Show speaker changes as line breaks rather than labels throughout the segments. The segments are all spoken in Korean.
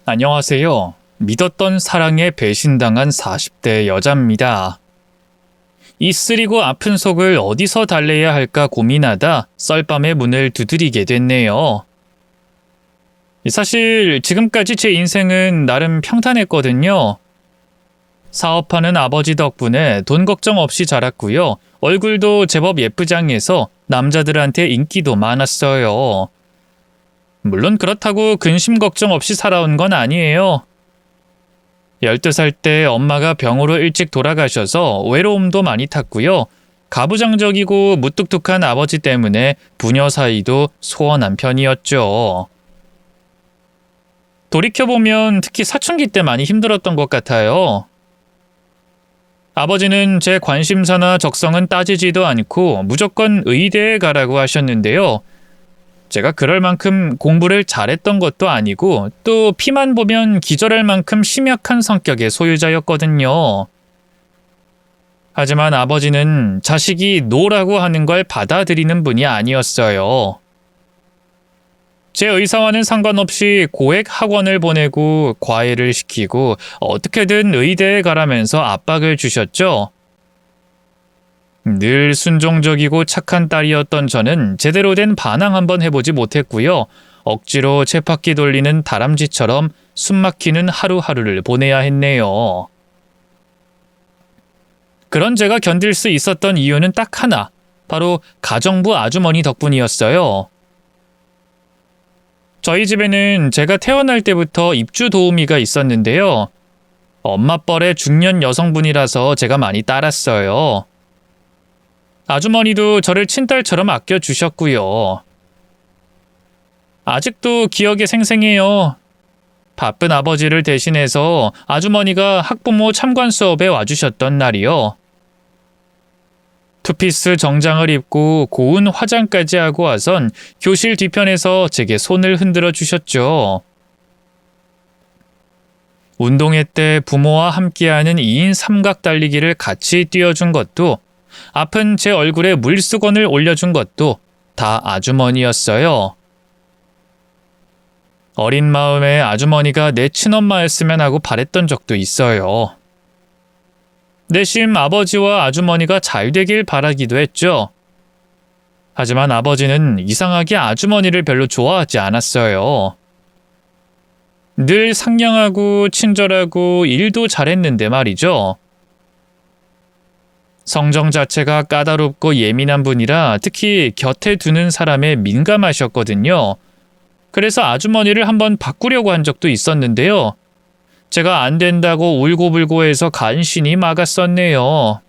안녕하세요. 믿었던 사랑에 배신당한 40대 여자입니다. 이 쓰리고 아픈 속을 어디서 달래야 할까 고민하다 썰밤의 문을 두드리게 됐네요. 사실 지금까지 제 인생은 나름 평탄했거든요. 사업하는 아버지 덕분에 돈 걱정 없이 자랐고요. 얼굴도 제법 예쁘장해서 남자들한테 인기도 많았어요. 물론 그렇다고 근심 걱정 없이 살아온 건 아니에요. 12살 때 엄마가 병으로 일찍 돌아가셔서 외로움도 많이 탔고요. 가부장적이고 무뚝뚝한 아버지 때문에 부녀 사이도 소원한 편이었죠. 돌이켜보면 특히 사춘기 때 많이 힘들었던 것 같아요. 아버지는 제 관심사나 적성은 따지지도 않고 무조건 의대에 가라고 하셨는데요. 제가 그럴 만큼 공부를 잘했던 것도 아니고 또 피만 보면 기절할 만큼 심약한 성격의 소유자였거든요. 하지만 아버지는 자식이 노라고 하는 걸 받아들이는 분이 아니었어요. 제 의사와는 상관없이 고액 학원을 보내고 과외를 시키고 어떻게든 의대에 가라면서 압박을 주셨죠. 늘 순종적이고 착한 딸이었던 저는 제대로 된 반항 한번 해보지 못했고요. 억지로 쳇바퀴 돌리는 다람쥐처럼 숨막히는 하루하루를 보내야 했네요. 그런 제가 견딜 수 있었던 이유는 딱 하나, 바로 가정부 아주머니 덕분이었어요. 저희 집에는 제가 태어날 때부터 입주 도우미가 있었는데요. 엄마 뻘의 중년 여성분이라서 제가 많이 따랐어요. 아주머니도 저를 친딸처럼 아껴주셨고요. 아직도 기억에 생생해요. 바쁜 아버지를 대신해서 아주머니가 학부모 참관 수업에 와주셨던 날이요. 투피스 정장을 입고 고운 화장까지 하고 와선 교실 뒤편에서 제게 손을 흔들어 주셨죠. 운동회 때 부모와 함께하는 2인 삼각 달리기를 같이 뛰어준 것도, 아픈 제 얼굴에 물수건을 올려준 것도 다 아주머니였어요. 어린 마음에 아주머니가 내 친엄마였으면 하고 바랬던 적도 있어요. 내심 아버지와 아주머니가 잘 되길 바라기도 했죠. 하지만 아버지는 이상하게 아주머니를 별로 좋아하지 않았어요. 늘 상냥하고 친절하고 일도 잘했는데 말이죠. 성정 자체가 까다롭고 예민한 분이라 특히 곁에 두는 사람에 민감하셨거든요. 그래서 아주머니를 한번 바꾸려고 한 적도 있었는데요. 제가 안 된다고 울고불고 해서 간신히 막았었네요.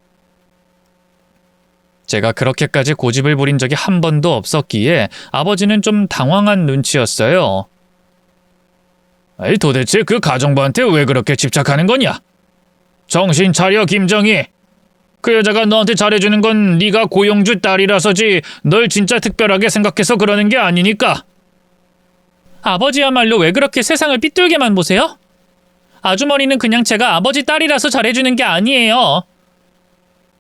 제가 그렇게까지 고집을 부린 적이 한 번도 없었기에 아버지는 좀 당황한 눈치였어요. 도대체 그 가정부한테 왜 그렇게 집착하는 거냐? 정신 차려, 김정희. 그 여자가 너한테 잘해주는 건 네가 고용주 딸이라서지 널 진짜 특별하게 생각해서 그러는 게 아니니까. 아버지야말로 왜 그렇게 세상을 삐뚤게만 보세요? 아주머니는 그냥 제가 아버지 딸이라서 잘해주는 게 아니에요.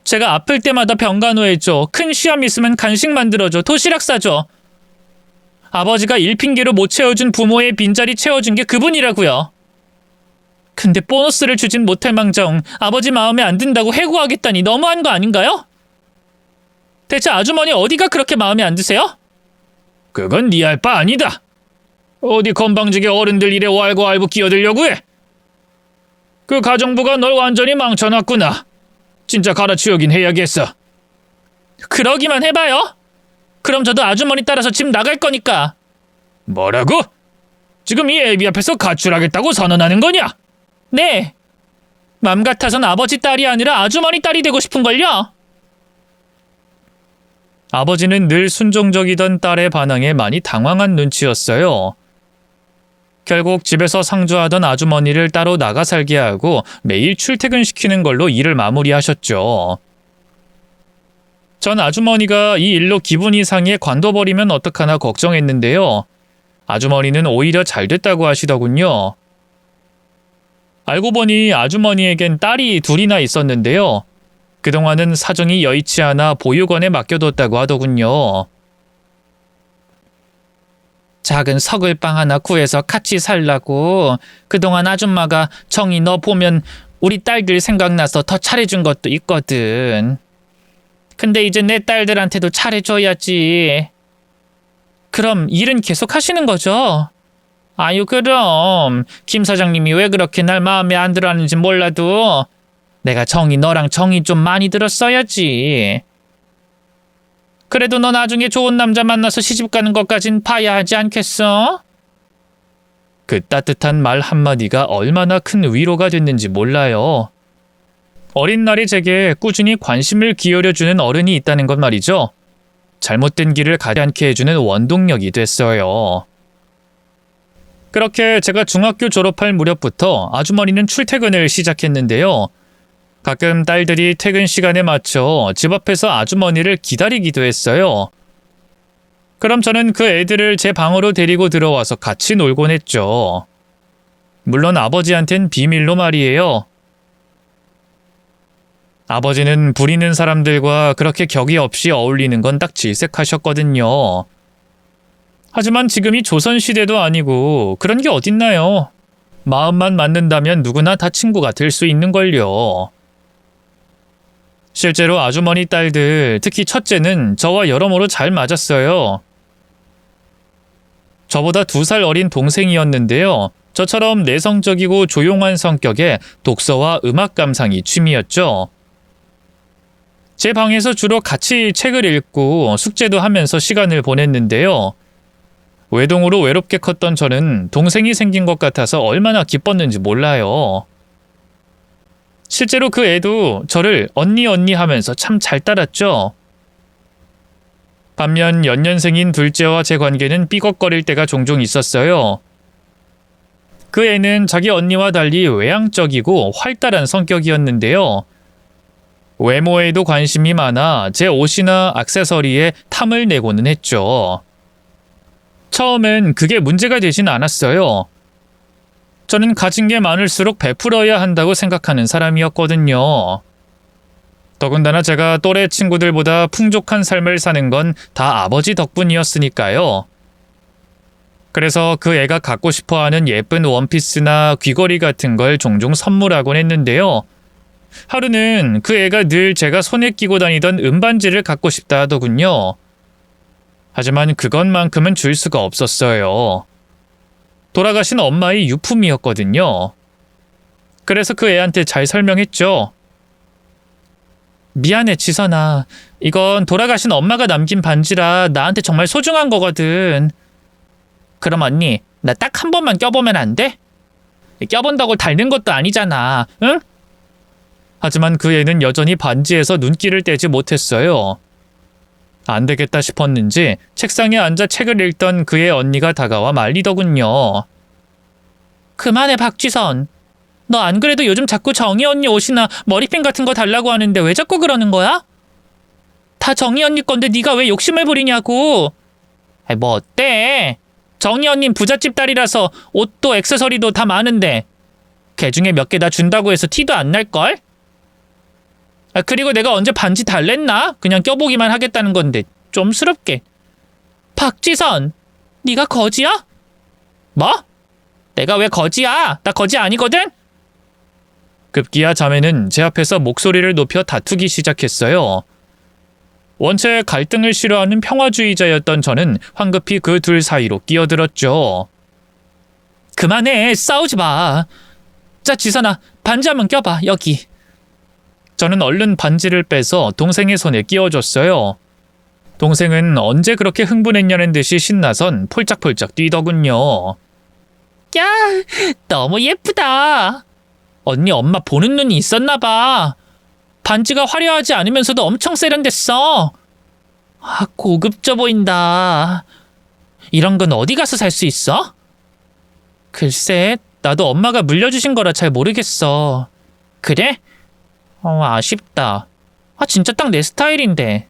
제가 아플 때마다 병간호해줘. 큰 시험 있으면 간식 만들어줘. 도시락 싸줘. 아버지가 일 핑계로 못 채워준 부모의 빈자리 채워준 게 그분이라고요. 근데 보너스를 주진 못할 망정 아버지 마음에 안 든다고 해고하겠다니 너무한 거 아닌가요? 대체 아주머니 어디가 그렇게 마음에 안 드세요? 그건 네 할 바 아니다. 어디 건방지게 어른들 일에 왈가왈부 끼어들려고 해. 그 가정부가 널 완전히 망쳐놨구나. 진짜 갈아치우긴 해야겠어. 그러기만 해봐요. 그럼 저도 아주머니 따라서 집 나갈 거니까. 뭐라고? 지금 이 애비 앞에서 가출하겠다고 선언하는 거냐? 네. 맘 같아선 아버지 딸이 아니라 아주머니 딸이 되고 싶은걸요. 아버지는 늘 순종적이던 딸의 반항에 많이 당황한 눈치였어요. 결국 집에서 상주하던 아주머니를 따로 나가 살게 하고 매일 출퇴근시키는 걸로 일을 마무리하셨죠. 전 아주머니가 이 일로 기분이 상해 관둬버리면 어떡하나 걱정했는데요. 아주머니는 오히려 잘 됐다고 하시더군요. 알고 보니 아주머니에겐 딸이 둘이나 있었는데요. 그동안은 사정이 여의치 않아 보육원에 맡겨뒀다고 하더군요. 작은 석을방 하나 구해서 같이 살라고. 그동안 아줌마가 정이 너 보면 우리 딸들 생각나서 더 차려준 것도 있거든. 근데 이제 내 딸들한테도 차려줘야지. 그럼 일은 계속 하시는 거죠? 아유, 그럼. 김 사장님이 왜 그렇게 날 마음에 안 들어 하는지 몰라도 내가 너랑 정이 좀 많이 들었어야지. 그래도 너 나중에 좋은 남자 만나서 시집 가는 것까진 봐야 하지 않겠어? 그 따뜻한 말 한마디가 얼마나 큰 위로가 됐는지 몰라요. 어린 날에 제게 꾸준히 관심을 기울여주는 어른이 있다는 것 말이죠. 잘못된 길을 가지 않게 해주는 원동력이 됐어요. 그렇게 제가 중학교 졸업할 무렵부터 아주머니는 출퇴근을 시작했는데요. 가끔 딸들이 퇴근 시간에 맞춰 집 앞에서 아주머니를 기다리기도 했어요. 그럼 저는 그 애들을 제 방으로 데리고 들어와서 같이 놀곤 했죠. 물론 아버지한텐 비밀로 말이에요. 아버지는 부리는 사람들과 그렇게 격이 없이 어울리는 건 딱 질색하셨거든요. 하지만 지금이 조선시대도 아니고 그런 게 어딨나요? 마음만 맞는다면 누구나 다 친구가 될 수 있는걸요. 실제로 아주머니 딸들, 특히 첫째는 저와 여러모로 잘 맞았어요. 저보다 2살 어린 동생이었는데요. 저처럼 내성적이고 조용한 성격에 독서와 음악 감상이 취미였죠. 제 방에서 주로 같이 책을 읽고 숙제도 하면서 시간을 보냈는데요. 외동으로 외롭게 컸던 저는 동생이 생긴 것 같아서 얼마나 기뻤는지 몰라요. 실제로 그 애도 저를 언니 하면서 참 잘 따랐죠. 반면 연년생인 둘째와 제 관계는 삐걱거릴 때가 종종 있었어요. 그 애는 자기 언니와 달리 외향적이고 활달한 성격이었는데요. 외모에도 관심이 많아 제 옷이나 액세서리에 탐을 내고는 했죠. 처음엔 그게 문제가 되진 않았어요. 저는 가진 게 많을수록 베풀어야 한다고 생각하는 사람이었거든요. 더군다나 제가 또래 친구들보다 풍족한 삶을 사는 건 다 아버지 덕분이었으니까요. 그래서 그 애가 갖고 싶어하는 예쁜 원피스나 귀걸이 같은 걸 종종 선물하곤 했는데요. 하루는 그 애가 늘 제가 손에 끼고 다니던 은반지를 갖고 싶다 하더군요. 하지만 그것만큼은 줄 수가 없었어요. 돌아가신 엄마의 유품이었거든요. 그래서 그 애한테 잘 설명했죠. 미안해, 지선아. 이건 돌아가신 엄마가 남긴 반지라 나한테 정말 소중한 거거든. 그럼 언니, 나 딱 한 번만 껴보면 안 돼? 껴본다고 닳는 것도 아니잖아, 응? 하지만 그 애는 여전히 반지에서 눈길을 떼지 못했어요. 안 되겠다 싶었는지 책상에 앉아 책을 읽던 그의 언니가 다가와 말리더군요. 그만해, 박지선. 너 안 그래도 요즘 자꾸 정희 언니 옷이나 머리핀 같은 거 달라고 하는데 왜 자꾸 그러는 거야? 다 정희 언니 건데 네가 왜 욕심을 부리냐고. 뭐 어때? 정희 언닌 부잣집 딸이라서 옷도 액세서리도 다 많은데 걔 중에 몇 개 다 준다고 해서 티도 안 날걸? 그리고 내가 언제 반지 달랬나? 그냥 껴보기만 하겠다는 건데 좀 스럽게. 박지선, 네가 거지야? 뭐? 내가 왜 거지야? 나 거지 아니거든? 급기야 자매는 제 앞에서 목소리를 높여 다투기 시작했어요. 원체 갈등을 싫어하는 평화주의자였던 저는 황급히 그 둘 사이로 끼어들었죠. 그만해, 싸우지 마. 자, 지선아, 반지 한번 껴봐, 여기. 저는 얼른 반지를 빼서 동생의 손에 끼워줬어요. 동생은 언제 그렇게 흥분했냐는 듯이 신나선 폴짝폴짝 뛰더군요. 야, 너무 예쁘다. 언니 엄마 보는 눈이 있었나 봐. 반지가 화려하지 않으면서도 엄청 세련됐어. 아, 고급져 보인다. 이런 건 어디 가서 살 수 있어? 글쎄, 나도 엄마가 물려주신 거라 잘 모르겠어. 그래? 아쉽다. 진짜 딱 내 스타일인데.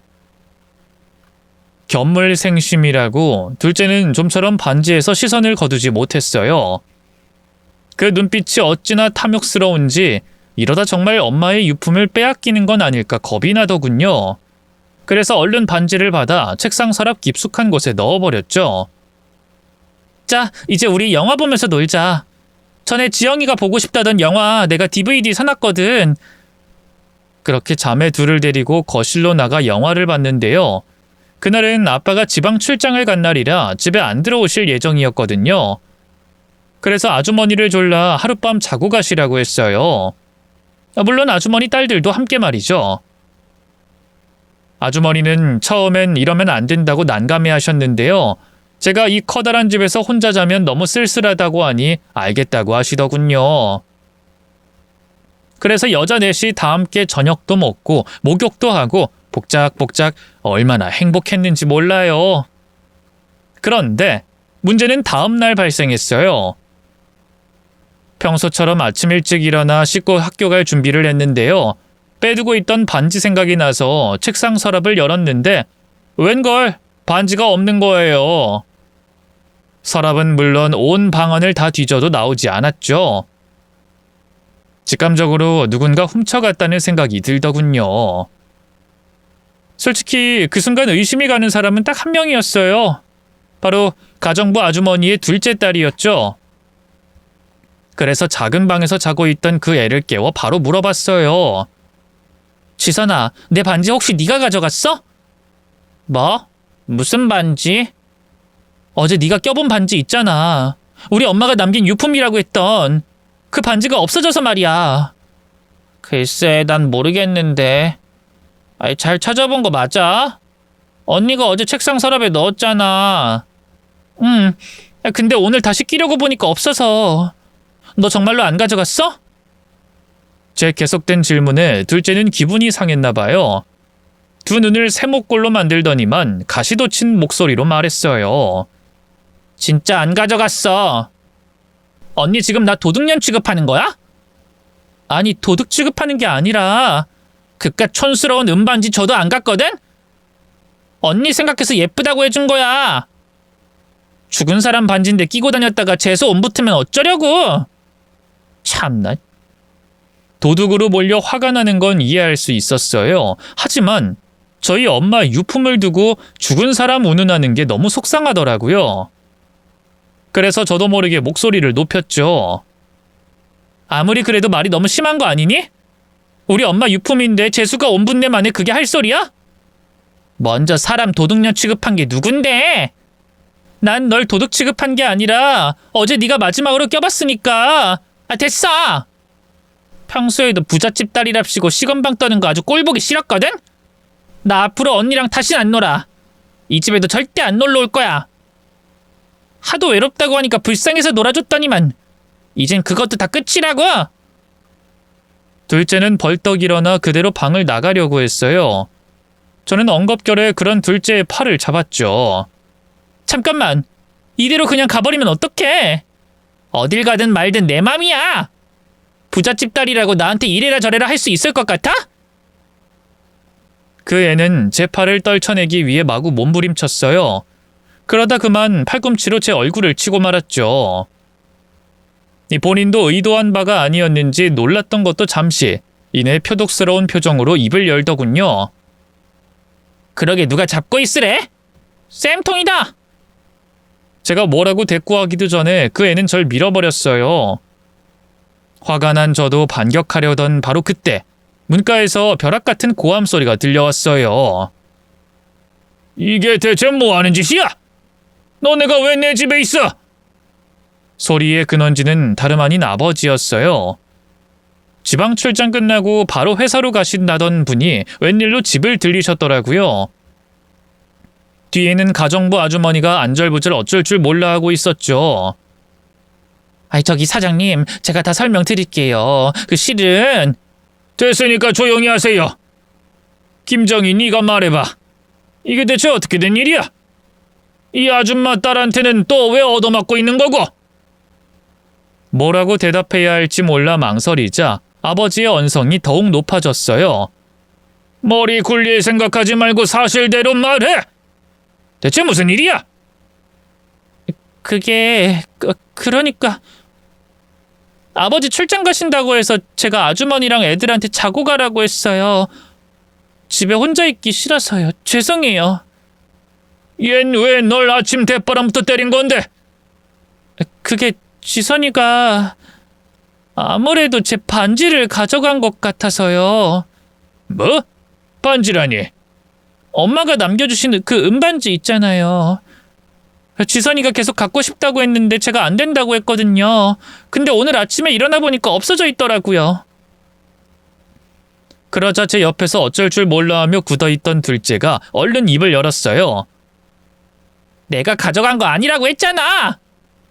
견물생심이라고 둘째는 좀처럼 반지에서 시선을 거두지 못했어요. 그 눈빛이 어찌나 탐욕스러운지 이러다 정말 엄마의 유품을 빼앗기는 건 아닐까 겁이 나더군요. 그래서 얼른 반지를 받아 책상 서랍 깊숙한 곳에 넣어버렸죠. 자, 이제 우리 영화 보면서 놀자. 전에 지영이가 보고 싶다던 영화 내가 DVD 사놨거든. 그렇게 자매 둘을 데리고 거실로 나가 영화를 봤는데요. 그날은 아빠가 지방 출장을 간 날이라 집에 안 들어오실 예정이었거든요. 그래서 아주머니를 졸라 하룻밤 자고 가시라고 했어요. 물론 아주머니 딸들도 함께 말이죠. 아주머니는 처음엔 이러면 안 된다고 난감해 하셨는데요. 제가 이 커다란 집에서 혼자 자면 너무 쓸쓸하다고 하니 알겠다고 하시더군요. 그래서 여자 넷이 다 함께 저녁도 먹고 목욕도 하고 복작복작 얼마나 행복했는지 몰라요. 그런데 문제는 다음 날 발생했어요. 평소처럼 아침 일찍 일어나 씻고 학교 갈 준비를 했는데요. 빼두고 있던 반지 생각이 나서 책상 서랍을 열었는데 웬걸 반지가 없는 거예요. 서랍은 물론 온 방안을 다 뒤져도 나오지 않았죠. 직감적으로 누군가 훔쳐갔다는 생각이 들더군요. 솔직히 그 순간 의심이 가는 사람은 딱 한 명이었어요. 바로 가정부 아주머니의 둘째 딸이었죠. 그래서 작은 방에서 자고 있던 그 애를 깨워 바로 물어봤어요. 지선아, 내 반지 혹시 네가 가져갔어? 뭐? 무슨 반지? 어제 네가 껴본 반지 있잖아. 우리 엄마가 남긴 유품이라고 했던 그 반지가 없어져서 말이야. 글쎄, 난 모르겠는데. 잘 찾아본 거 맞아? 언니가 어제 책상 서랍에 넣었잖아. 근데 오늘 다시 끼려고 보니까 없어서. 너 정말로 안 가져갔어? 제 계속된 질문에 둘째는 기분이 상했나 봐요. 두 눈을 세모꼴로 만들더니만 가시도 친 목소리로 말했어요. 진짜 안 가져갔어. 언니 지금 나 도둑년 취급하는 거야? 아니, 도둑 취급하는 게 아니라 그깟 촌스러운 은반지 저도 안 갔거든? 언니 생각해서 예쁘다고 해준 거야. 죽은 사람 반지인데 끼고 다녔다가 재수 온 붙으면 어쩌려고. 참나. 도둑으로 몰려 화가 나는 건 이해할 수 있었어요. 하지만 저희 엄마 유품을 두고 죽은 사람 운운하는 게 너무 속상하더라고요. 그래서 저도 모르게 목소리를 높였죠. 아무리 그래도 말이 너무 심한 거 아니니? 우리 엄마 유품인데 재수가 온 분네 만에 그게 할 소리야? 먼저 사람 도둑년 취급한 게 누군데? 난 널 도둑 취급한 게 아니라 어제 네가 마지막으로 껴봤으니까. 됐어! 평소에도 부잣집 딸이랍시고 시건방 떠는 거 아주 꼴보기 싫었거든? 나 앞으로 언니랑 다신 안 놀아. 이 집에도 절대 안 놀러 올 거야. 하도 외롭다고 하니까 불쌍해서 놀아줬더니만 이젠 그것도 다 끝이라고. 둘째는 벌떡 일어나 그대로 방을 나가려고 했어요. 저는 엉겁결에 그런 둘째의 팔을 잡았죠. 잠깐만, 이대로 그냥 가버리면 어떡해? 어딜 가든 말든 내 맘이야. 부잣집 딸이라고 나한테 이래라 저래라 할 수 있을 것 같아? 그 애는 제 팔을 떨쳐내기 위해 마구 몸부림쳤어요. 그러다 그만 팔꿈치로 제 얼굴을 치고 말았죠. 본인도 의도한 바가 아니었는지 놀랐던 것도 잠시, 이내 표독스러운 표정으로 입을 열더군요. 그러게 누가 잡고 있으래? 쌤통이다! 제가 뭐라고 대꾸하기도 전에 그 애는 절 밀어버렸어요. 화가 난 저도 반격하려던 바로 그때 문가에서 벼락 같은 고함 소리가 들려왔어요. 이게 대체 뭐하는 짓이야? 너네가 왜 내 집에 있어? 소리의 근원지는 다름 아닌 아버지였어요. 지방 출장 끝나고 바로 회사로 가신다던 분이 웬일로 집을 들리셨더라고요. 뒤에는 가정부 아주머니가 안절부절 어쩔 줄 몰라 하고 있었죠. 저기 사장님, 제가 다 설명드릴게요. 그 실은... 됐으니까 조용히 하세요. 김정희, 네가 말해봐. 이게 대체 어떻게 된 일이야? 이 아줌마 딸한테는 또 왜 얻어맞고 있는 거고? 뭐라고 대답해야 할지 몰라 망설이자 아버지의 언성이 더욱 높아졌어요. 머리 굴릴 생각하지 말고 사실대로 말해! 대체 무슨 일이야? 그게... 그러니까... 아버지 출장 가신다고 해서 제가 아주머니랑 애들한테 자고 가라고 했어요. 집에 혼자 있기 싫어서요. 죄송해요. 얜 왜 널 아침 대바람부터 때린 건데? 그게 지선이가 아무래도 제 반지를 가져간 것 같아서요.
뭐? 반지라니?
엄마가 남겨주신 그 은반지 있잖아요. 지선이가 계속 갖고 싶다고 했는데 제가 안 된다고 했거든요. 근데 오늘 아침에 일어나 보니까 없어져 있더라고요. 그러자 제 옆에서 어쩔 줄 몰라 하며 굳어있던 둘째가 얼른 입을 열었어요. 내가 가져간 거 아니라고 했잖아!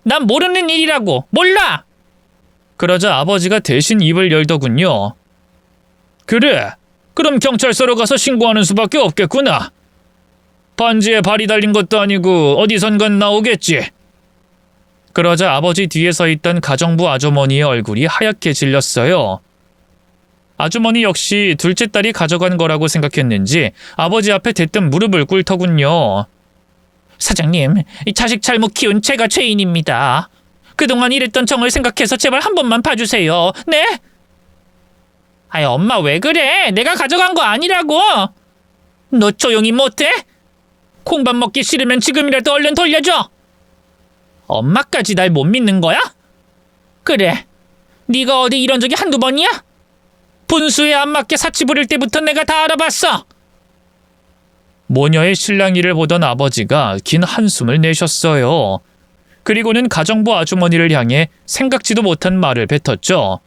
난 모르는 일이라고! 몰라! 그러자 아버지가 대신 입을 열더군요.
그래, 그럼 경찰서로 가서 신고하는 수밖에 없겠구나. 반지에 발이 달린 것도 아니고 어디선간 나오겠지.
그러자 아버지 뒤에 서 있던 가정부 아주머니의 얼굴이 하얗게 질렸어요. 아주머니 역시 둘째 딸이 가져간 거라고 생각했는지 아버지 앞에 대뜸 무릎을 꿇더군요. 사장님, 이 자식 잘못 키운 제가 죄인입니다. 그동안 일했던 정을 생각해서 제발 한 번만 봐주세요. 네? 아이, 엄마 왜 그래? 내가 가져간 거 아니라고. 너 조용히 못해? 콩밥 먹기 싫으면 지금이라도 얼른 돌려줘. 엄마까지 날 못 믿는 거야? 그래, 네가 어디 이런 적이 한두 번이야? 분수에 안 맞게 사치 부릴 때부터 내가 다 알아봤어. 모녀의 실랑이를 보던 아버지가 긴 한숨을 내셨어요. 그리고는 가정부 아주머니를 향해 생각지도 못한 말을 뱉었죠.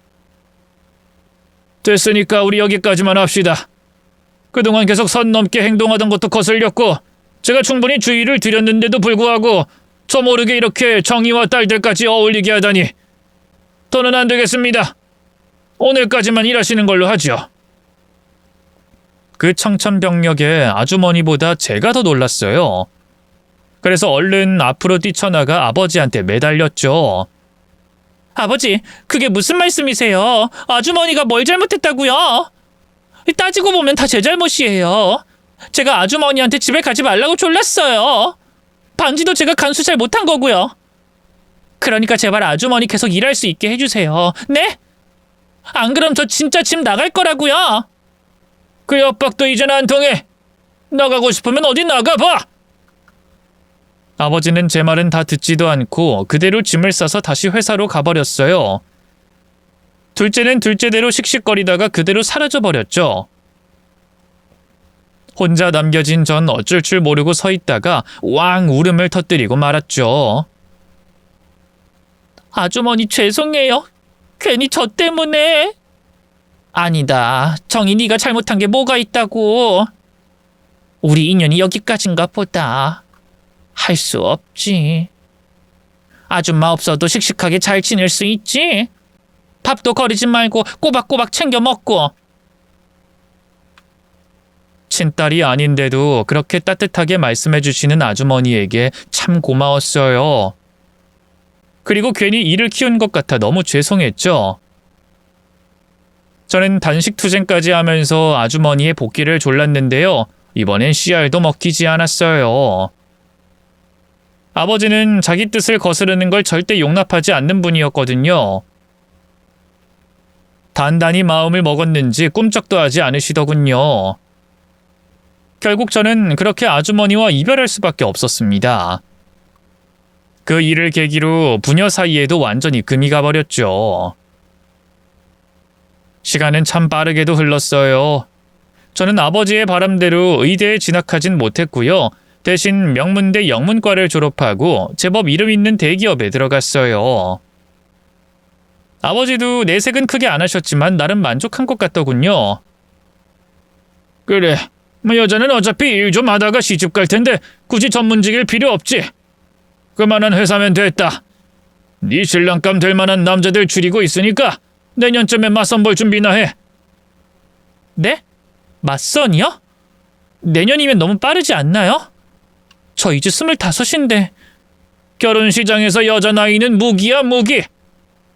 됐으니까 우리 여기까지만 합시다. 그동안 계속 선 넘게 행동하던 것도 거슬렸고 제가 충분히 주의를 드렸는데도 불구하고 저 모르게 이렇게 정의와 딸들까지 어울리게 하다니 더는 안 되겠습니다. 오늘까지만 일하시는 걸로 하죠.
그 청천벽력에 아주머니보다 제가 더 놀랐어요. 그래서 얼른 앞으로 뛰쳐나가 아버지한테 매달렸죠. 아버지, 그게 무슨 말씀이세요? 아주머니가 뭘 잘못했다고요? 따지고 보면 다 제 잘못이에요. 제가 아주머니한테 집에 가지 말라고 졸랐어요. 반지도 제가 간수 잘 못한 거고요. 그러니까 제발 아주머니 계속 일할 수 있게 해주세요. 네? 안 그럼 저 진짜 집 나갈 거라고요.
그 협박도 이젠 안 통해. 나가고 싶으면 어디 나가봐.
아버지는 제 말은 다 듣지도 않고 그대로 짐을 싸서 다시 회사로 가버렸어요. 둘째는 둘째대로 씩씩거리다가 그대로 사라져버렸죠. 혼자 남겨진 전 어쩔 줄 모르고 서 있다가 왕 울음을 터뜨리고 말았죠. 아주머니 죄송해요. 괜히 저 때문에. 아니다. 정이 네가 잘못한 게 뭐가 있다고. 우리 인연이 여기까지인가 보다. 할 수 없지. 아줌마 없어도 씩씩하게 잘 지낼 수 있지. 밥도 거리지 말고 꼬박꼬박 챙겨 먹고. 친딸이 아닌데도 그렇게 따뜻하게 말씀해 주시는 아주머니에게 참 고마웠어요. 그리고 괜히 이를 키운 것 같아 너무 죄송했죠. 저는 단식 투쟁까지 하면서 아주머니의 복귀를 졸랐는데요. 이번엔 씨알도 먹히지 않았어요. 아버지는 자기 뜻을 거스르는 걸 절대 용납하지 않는 분이었거든요. 단단히 마음을 먹었는지 꿈쩍도 하지 않으시더군요. 결국 저는 그렇게 아주머니와 이별할 수밖에 없었습니다. 그 일을 계기로 부녀 사이에도 완전히 금이 가버렸죠. 시간은 참 빠르게도 흘렀어요. 저는 아버지의 바람대로 의대에 진학하진 못했고요. 대신 명문대 영문과를 졸업하고 제법 이름 있는 대기업에 들어갔어요. 아버지도 내색은 크게 안 하셨지만 나름 만족한 것 같더군요.
그래, 뭐 여자는 어차피 일 좀 하다가 시집 갈 텐데 굳이 전문직일 필요 없지. 그만한 회사면 됐다. 네 신랑감 될 만한 남자들 줄이고 있으니까 내년쯤에 맞선 볼 준비나 해.
네? 맞선이요? 내년이면 너무 빠르지 않나요? 저 이제 25인데.
결혼 시장에서 여자 나이는 무기야 무기.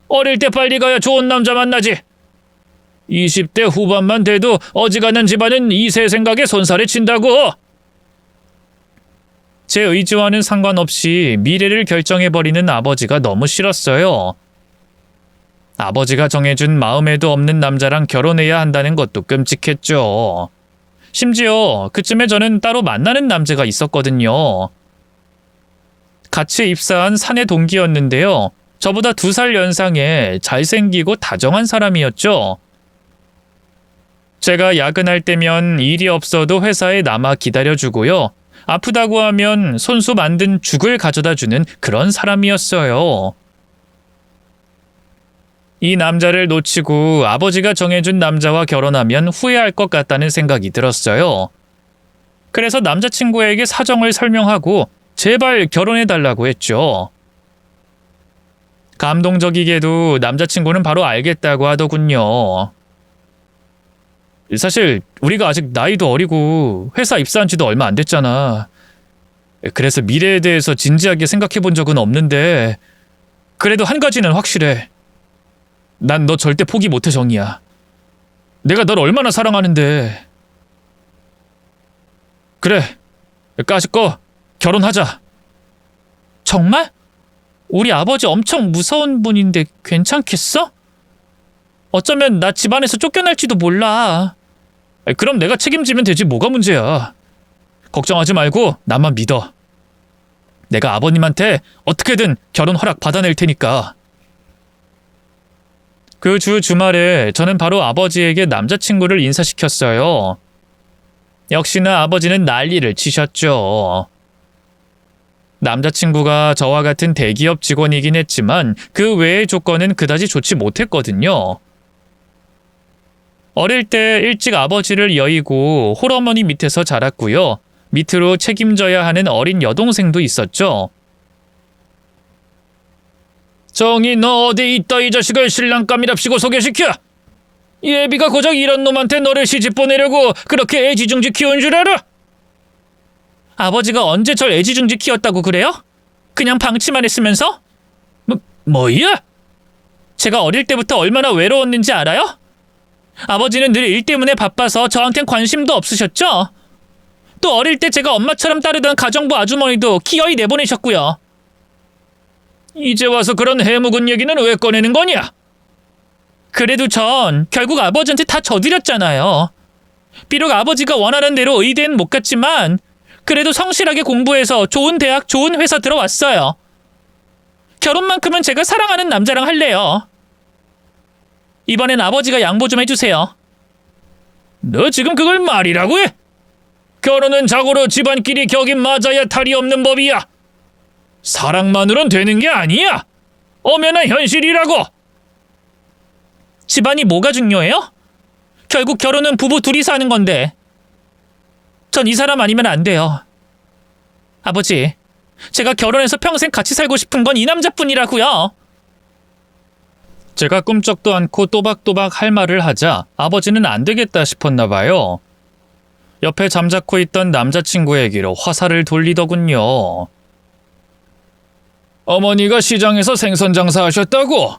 어릴 때 빨리 가야 좋은 남자 만나지. 20대 후반만 돼도 어지간한 집안은 2세 생각에 손살에 친다고.
제 의지와는 상관없이 미래를 결정해버리는 아버지가 너무 싫었어요. 아버지가 정해준 마음에도 없는 남자랑 결혼해야 한다는 것도 끔찍했죠. 심지어 그쯤에 저는 따로 만나는 남자가 있었거든요. 같이 입사한 사내 동기였는데요. 저보다 2살 연상에 잘생기고 다정한 사람이었죠. 제가 야근할 때면 일이 없어도 회사에 남아 기다려주고요. 아프다고 하면 손수 만든 죽을 가져다 주는 그런 사람이었어요. 이 남자를 놓치고 아버지가 정해준 남자와 결혼하면 후회할 것 같다는 생각이 들었어요. 그래서 남자친구에게 사정을 설명하고 제발 결혼해달라고 했죠. 감동적이게도 남자친구는 바로 알겠다고 하더군요. 사실 우리가 아직 나이도 어리고 회사 입사한 지도 얼마 안 됐잖아. 그래서 미래에 대해서 진지하게 생각해 본 적은 없는데 그래도 한 가지는 확실해. 난 너 절대 포기 못해, 정이야. 내가 널 얼마나 사랑하는데. 그래, 까짓거 결혼하자. 정말? 우리 아버지 엄청 무서운 분인데 괜찮겠어? 어쩌면 나 집안에서 쫓겨날지도 몰라. 그럼 내가 책임지면 되지, 뭐가 문제야. 걱정하지 말고 나만 믿어. 내가 아버님한테 어떻게든 결혼 허락 받아낼 테니까. 그 주말에 저는 바로 아버지에게 남자친구를 인사시켰어요. 역시나 아버지는 난리를 치셨죠. 남자친구가 저와 같은 대기업 직원이긴 했지만 그 외의 조건은 그다지 좋지 못했거든요. 어릴 때 일찍 아버지를 여의고 홀어머니 밑에서 자랐고요. 밑으로 책임져야 하는 어린 여동생도 있었죠. 정이, 너 어디 있다 이 자식을 신랑감이랍시고 소개시켜. 예비가 고작 이런 놈한테 너를 시집 보내려고 그렇게 애지중지 키운 줄 알아? 아버지가 언제 절 애지중지 키웠다고 그래요? 그냥 방치만 했으면서? 뭐야? 제가 어릴 때부터 얼마나 외로웠는지 알아요? 아버지는 늘 일 때문에 바빠서 저한텐 관심도 없으셨죠? 또 어릴 때 제가 엄마처럼 따르던 가정부 아주머니도 기어이 내보내셨고요. 이제 와서 그런 해묵은 얘기는 왜 꺼내는 거냐? 그래도 전 결국 아버지한테 다 져드렸잖아요. 비록 아버지가 원하는 대로 의대는 못 갔지만 그래도 성실하게 공부해서 좋은 대학, 좋은 회사 들어왔어요. 결혼만큼은 제가 사랑하는 남자랑 할래요. 이번엔 아버지가 양보 좀 해주세요. 너 지금 그걸 말이라고 해? 결혼은 자고로 집안끼리 격이 맞아야 탈이 없는 법이야. 사랑만으론 되는 게 아니야. 엄연한 현실이라고. 집안이 뭐가 중요해요? 결국 결혼은 부부 둘이서 하는 건데. 전 이 사람 아니면 안 돼요. 아버지, 제가 결혼해서 평생 같이 살고 싶은 건 이 남자뿐이라고요. 제가 꿈쩍도 않고 또박또박 할 말을 하자 아버지는 안 되겠다 싶었나 봐요. 옆에 잠자코 있던 남자친구에게로 화살을 돌리더군요. 어머니가 시장에서 생선 장사하셨다고?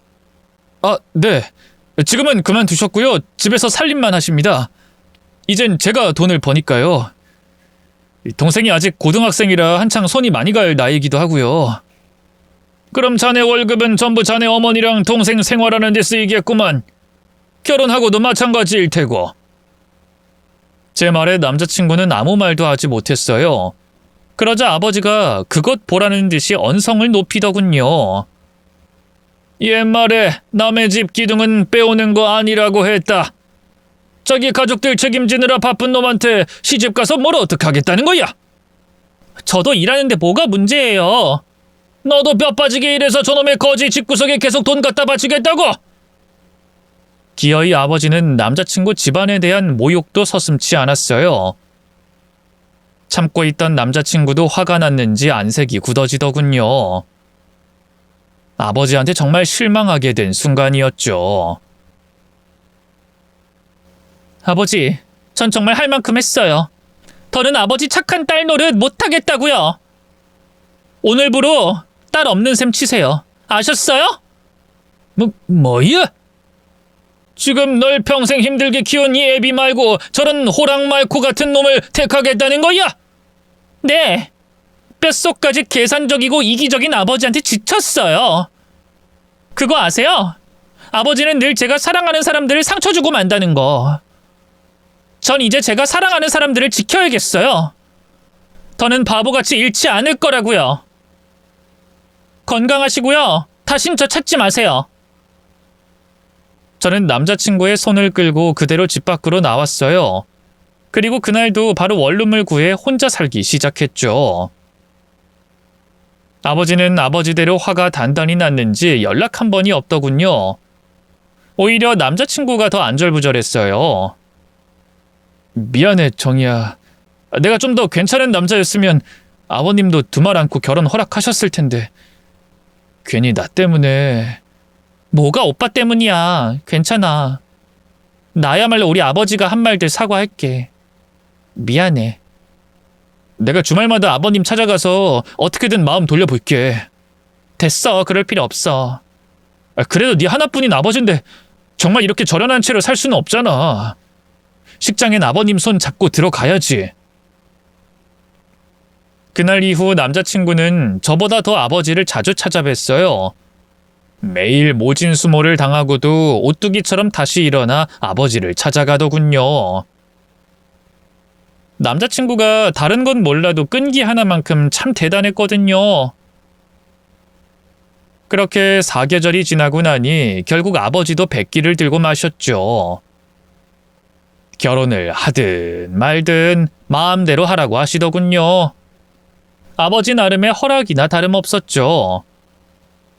아, 네. 지금은 그만두셨고요. 집에서 살림만 하십니다. 이젠 제가 돈을 버니까요. 동생이 아직 고등학생이라 한창 손이 많이 갈 나이기도 하고요. 그럼 자네 월급은 전부 자네 어머니랑 동생 생활하는 데 쓰이겠구만. 결혼하고도 마찬가지일 테고. 제 말에 남자친구는 아무 말도 하지 못했어요. 그러자 아버지가 그것 보라는 듯이 언성을 높이더군요. 옛말에 남의 집 기둥은 빼오는 거 아니라고 했다. 자기 가족들 책임지느라 바쁜 놈한테 시집가서 뭘 어떡하겠다는 거야? 저도 일하는데 뭐가 문제예요? 너도 뼈 빠지게 일해서 저놈의 거지 집구석에 계속 돈 갖다 바치겠다고? 기어이 아버지는 남자친구 집안에 대한 모욕도 서슴지 않았어요. 참고 있던 남자친구도 화가 났는지 안색이 굳어지더군요. 아버지한테 정말 실망하게 된 순간이었죠. 아버지, 전 정말 할 만큼 했어요. 더는 아버지 착한 딸 노릇 못하겠다고요. 오늘부로 딸 없는 셈 치세요. 아셨어요? 뭐야? 지금 널 평생 힘들게 키운 이 애비 말고 저런 호랑말코 같은 놈을 택하겠다는 거야? 네. 뼛속까지 계산적이고 이기적인 아버지한테 지쳤어요. 그거 아세요? 아버지는 늘 제가 사랑하는 사람들을 상처 주고 만다는 거. 전 이제 제가 사랑하는 사람들을 지켜야겠어요. 더는 바보같이 잃지 않을 거라고요. 건강하시고요. 다신 저 찾지 마세요.
저는 남자친구의 손을 끌고 그대로 집 밖으로 나왔어요. 그리고 그날도 바로 원룸을 구해 혼자 살기 시작했죠. 아버지는 아버지대로 화가 단단히 났는지 연락 한 번이 없더군요. 오히려 남자친구가 더 안절부절했어요. 미안해, 정이야. 내가 좀 더 괜찮은 남자였으면 아버님도 두말 않고 결혼 허락하셨을 텐데. 괜히 나 때문에.
뭐가 오빠 때문이야. 괜찮아. 나야말로 우리 아버지가 한 말들 사과할게. 미안해.
내가 주말마다 아버님 찾아가서 어떻게든 마음 돌려볼게.
됐어. 그럴 필요 없어.
그래도 네 하나뿐인 아버지인데 정말 이렇게 절연한 채로 살 수는 없잖아. 식장엔 아버님 손 잡고 들어가야지. 그날 이후 남자친구는 저보다 더 아버지를 자주 찾아뵀어요. 매일 모진수모를 당하고도 오뚜기처럼 다시 일어나 아버지를 찾아가더군요. 남자친구가 다른 건 몰라도 끈기 하나만큼 참 대단했거든요. 그렇게 사계절이 지나고 나니 결국 아버지도 백기를 들고 마셨죠. 결혼을 하든 말든 마음대로 하라고 하시더군요. 아버지 나름의 허락이나 다름없었죠.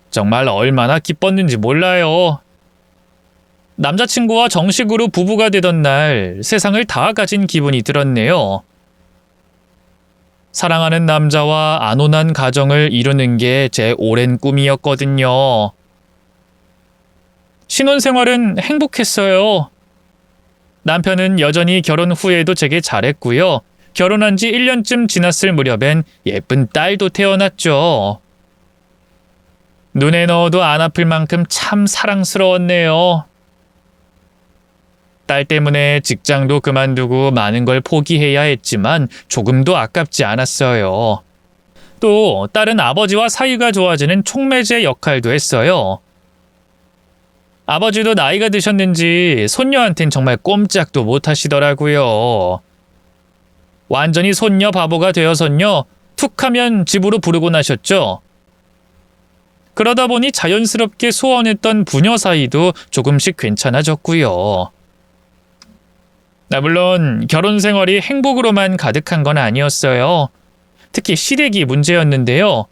정말 얼마나 기뻤는지 몰라요. 남자친구와 정식으로 부부가 되던 날 세상을 다 가진 기분이 들었네요. 사랑하는 남자와 안온한 가정을 이루는 게 제 오랜 꿈이었거든요. 신혼생활은 행복했어요. 남편은 여전히 결혼 후에도 제게 잘했고요. 결혼한 지 1년쯤 지났을 무렵엔 예쁜 딸도 태어났죠. 눈에 넣어도 안 아플 만큼 참 사랑스러웠네요. 딸 때문에 직장도 그만두고 많은 걸 포기해야 했지만 조금도 아깝지 않았어요. 또 딸은 아버지와 사이가 좋아지는 촉매제 역할도 했어요. 아버지도 나이가 드셨는지 손녀한텐 정말 꼼짝도 못 하시더라고요. 완전히 손녀 바보가 되어서요. 툭 하면 집으로 부르고 나셨죠. 그러다 보니 자연스럽게 소원했던 부녀 사이도 조금씩 괜찮아졌고요. 물론 결혼 생활이 행복으로만 가득한 건 아니었어요. 특히 시댁이 문제였는데요.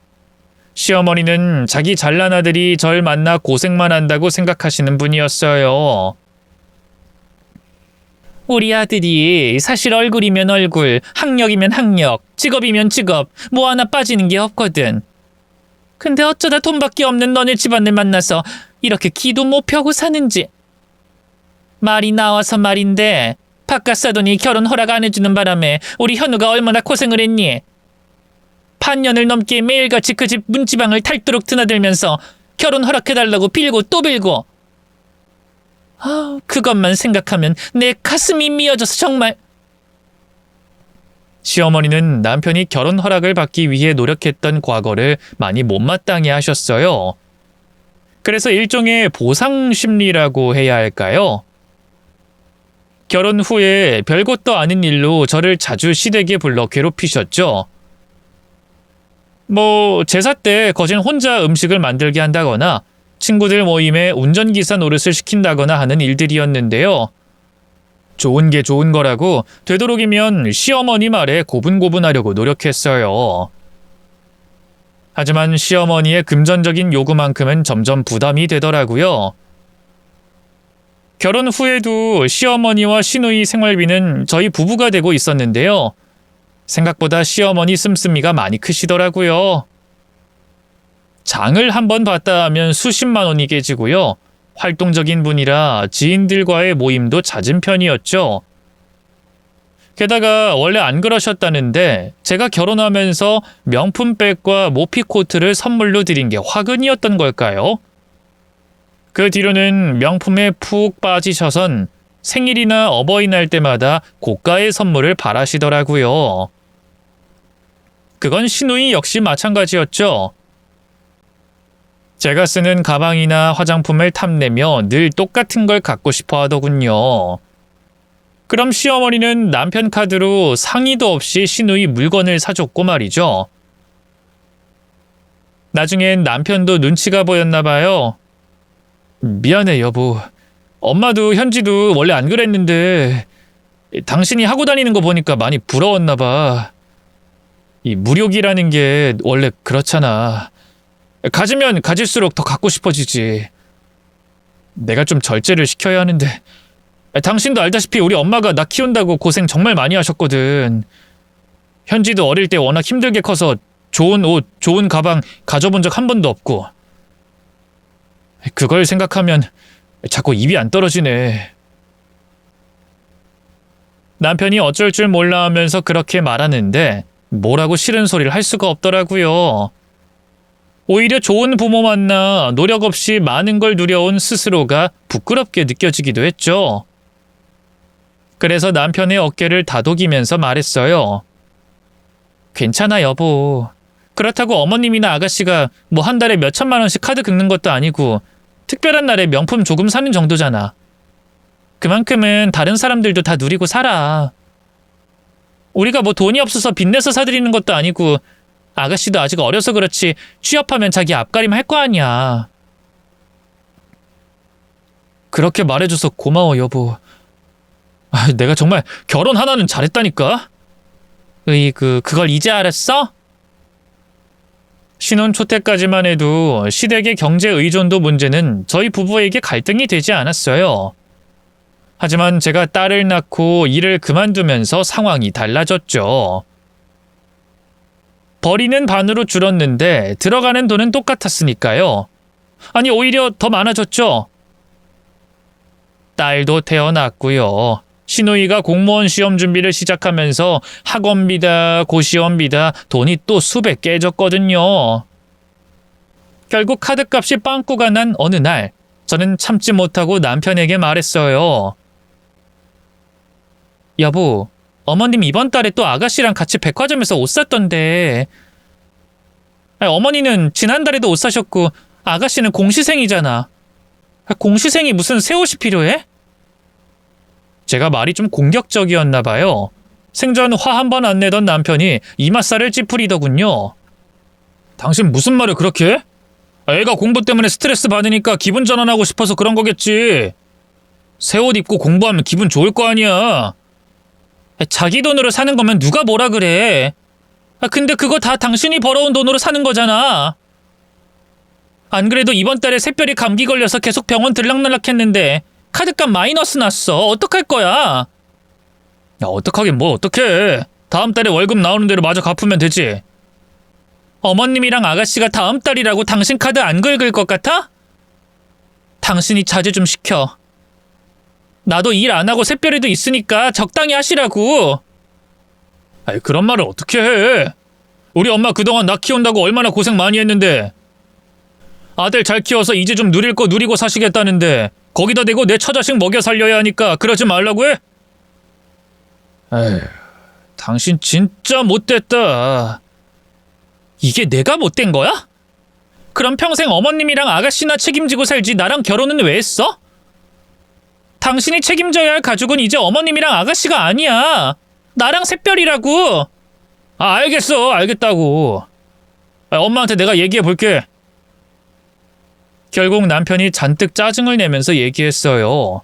시어머니는 자기 잘난 아들이 절 만나 고생만 한다고 생각하시는 분이었어요.
우리 아들이 사실 얼굴이면 얼굴, 학력이면 학력, 직업이면 직업, 뭐 하나 빠지는 게 없거든. 근데 어쩌다 돈밖에 없는 너네 집안을 만나서 이렇게 기도 못 펴고 사는지. 말이 나와서 말인데 바깥 사돈이 결혼 허락 안 해주는 바람에 우리 현우가 얼마나 고생을 했니? 반년을 넘게 매일같이 그 집 문지방을 탈도록 드나들면서 결혼 허락해달라고 빌고 또 빌고. 그것만 생각하면 내 가슴이 미어져서 정말.
시어머니는 남편이 결혼 허락을 받기 위해 노력했던 과거를 많이 못마땅해 하셨어요. 그래서 일종의 보상 심리라고 해야 할까요? 결혼 후에 별것도 아닌 일로 저를 자주 시댁에 불러 괴롭히셨죠. 제사 때 거진 혼자 음식을 만들게 한다거나 친구들 모임에 운전기사 노릇을 시킨다거나 하는 일들이었는데요. 좋은 게 좋은 거라고 되도록이면 시어머니 말에 고분고분하려고 노력했어요. 하지만 시어머니의 금전적인 요구만큼은 점점 부담이 되더라고요. 결혼 후에도 시어머니와 시누이 생활비는 저희 부부가 되고 있었는데요. 생각보다 시어머니 씀씀이가 많이 크시더라고요. 장을 한번 봤다 하면 수십만 원이 깨지고요. 활동적인 분이라 지인들과의 모임도 잦은 편이었죠. 게다가 원래 안 그러셨다는데 제가 결혼하면서 명품백과 모피코트를 선물로 드린 게 화근이었던 걸까요? 그 뒤로는 명품에 푹 빠지셔선 생일이나 어버이날 때마다 고가의 선물을 바라시더라고요. 그건 시누이 역시 마찬가지였죠. 제가 쓰는 가방이나 화장품을 탐내며 늘 똑같은 걸 갖고 싶어 하더군요. 그럼 시어머니는 남편 카드로 상의도 없이 시누이 물건을 사줬고 말이죠.
나중엔 남편도 눈치가 보였나 봐요.
미안해, 여보. 엄마도 현지도 원래 안 그랬는데 당신이 하고 다니는 거 보니까 많이 부러웠나 봐. 이 무력이라는 게 원래 그렇잖아. 가지면 가질수록 더 갖고 싶어지지. 내가 좀 절제를 시켜야 하는데. 당신도 알다시피 우리 엄마가 나 키운다고 고생 정말 많이 하셨거든. 현지도 어릴 때 워낙 힘들게 커서 좋은 옷, 좋은 가방 가져본 적 한 번도 없고. 그걸 생각하면 자꾸 입이 안 떨어지네.
남편이 어쩔 줄 몰라 하면서 그렇게 말하는데 뭐라고 싫은 소리를 할 수가 없더라고요. 오히려 좋은 부모 만나 노력 없이 많은 걸 누려온 스스로가 부끄럽게 느껴지기도 했죠. 그래서 남편의 어깨를 다독이면서 말했어요. 괜찮아, 여보. 그렇다고 어머님이나 아가씨가 뭐 한 달에 몇 천만 원씩 카드 긁는 것도 아니고 특별한 날에 명품 조금 사는 정도잖아. 그만큼은 다른 사람들도 다 누리고 살아. 우리가 뭐 돈이 없어서 빚내서 사드리는 것도 아니고 아가씨도 아직 어려서 그렇지 취업하면 자기 앞가림 할 거 아니야.
그렇게 말해줘서 고마워, 여보. 내가 정말 결혼 하나는 잘했다니까?
그걸 이제 알았어? 신혼 초때까지만 해도 시댁의 경제 의존도 문제는 저희 부부에게 갈등이 되지 않았어요. 하지만 제가 딸을 낳고 일을 그만두면서 상황이 달라졌죠. 벌이는 반으로 줄었는데 들어가는 돈은 똑같았으니까요. 아니, 오히려 더 많아졌죠. 딸도 태어났고요. 시누이가 공무원 시험 준비를 시작하면서 학원비다, 고시원비다 돈이 또 수백 깨졌거든요. 결국 카드값이 빵꾸가 난 어느 날 저는 참지 못하고 남편에게 말했어요. 여보, 어머님 이번 달에 또 아가씨랑 같이 백화점에서 옷 샀던데. 어머니는 지난달에도 옷 사셨고 아가씨는 공시생이잖아. 공시생이 무슨 새 옷이 필요해? 제가 말이 좀 공격적이었나 봐요. 생전 화 한 번 안 내던 남편이 이맛살을 찌푸리더군요.
당신 무슨 말을 그렇게 해? 애가 공부 때문에 스트레스 받으니까 기분 전환하고 싶어서 그런 거겠지. 새 옷 입고 공부하면 기분 좋을 거 아니야.
자기 돈으로 사는 거면 누가 뭐라 그래. 근데 그거 다 당신이 벌어온 돈으로 사는 거잖아. 안 그래도 이번 달에 새별이 감기 걸려서 계속 병원 들락날락 했는데 카드값 마이너스 났어. 어떡할 거야?
야, 어떡하긴 뭐 어떡해. 다음 달에 월급 나오는 대로 마저 갚으면 되지.
어머님이랑 아가씨가 다음 달이라고 당신 카드 안 긁을 것 같아? 당신이 자제 좀 시켜. 나도 일 안 하고 새별이도 있으니까 적당히 하시라고.
아이, 그런 말을 어떻게 해. 우리 엄마 그동안 나 키운다고 얼마나 고생 많이 했는데. 아들 잘 키워서 이제 좀 누릴 거 누리고 사시겠다는데 거기다 대고 내 처자식 먹여 살려야 하니까 그러지 말라고 해? 에휴, 당신 진짜 못됐다.
이게 내가 못된 거야? 그럼 평생 어머님이랑 아가씨나 책임지고 살지 나랑 결혼은 왜 했어? 당신이 책임져야 할 가족은 이제 어머님이랑 아가씨가 아니야. 나랑 새별이라고.
알겠어. 알겠다고. 엄마한테 내가 얘기해 볼게.
결국 남편이 잔뜩 짜증을 내면서 얘기했어요.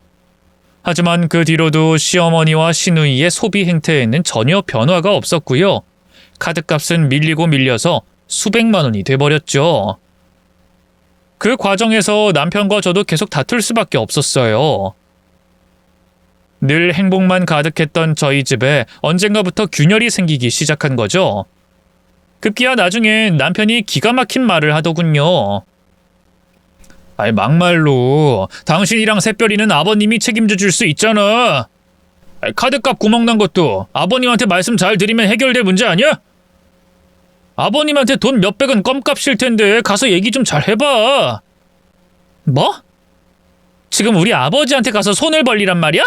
하지만 그 뒤로도 시어머니와 시누이의 소비 행태에는 전혀 변화가 없었고요. 카드값은 밀리고 밀려서 수백만 원이 돼버렸죠. 그 과정에서 남편과 저도 계속 다툴 수밖에 없었어요. 늘 행복만 가득했던 저희 집에 언젠가부터 균열이 생기기 시작한 거죠. 급기야 나중에 남편이 기가 막힌 말을 하더군요.
아니, 막말로 당신이랑 새별이는 아버님이 책임져 줄 수 있잖아. 카드값 구멍 난 것도 아버님한테 말씀 잘 드리면 해결될 문제 아니야? 아버님한테 돈 몇백은 껌값일 텐데 가서 얘기 좀 잘 해봐.
뭐? 지금 우리 아버지한테 가서 손을 벌리란 말이야?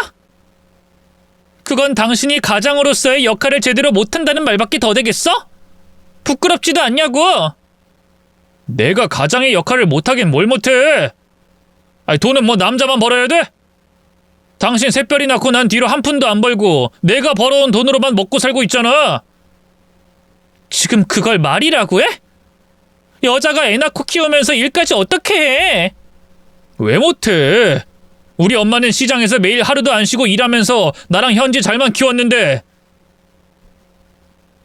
그건 당신이 가장으로서의 역할을 제대로 못한다는 말밖에 더 되겠어? 부끄럽지도 않냐고?
내가 가장의 역할을 못하긴 뭘 못해. 아니, 돈은 뭐 남자만 벌어야 돼? 당신 새별이 낳고 난 뒤로 한 푼도 안 벌고 내가 벌어온 돈으로만 먹고 살고 있잖아.
지금 그걸 말이라고 해? 여자가 애 낳고 키우면서 일까지 어떻게 해?
왜 못해? 우리 엄마는 시장에서 매일 하루도 안 쉬고 일하면서 나랑 현지 잘만 키웠는데.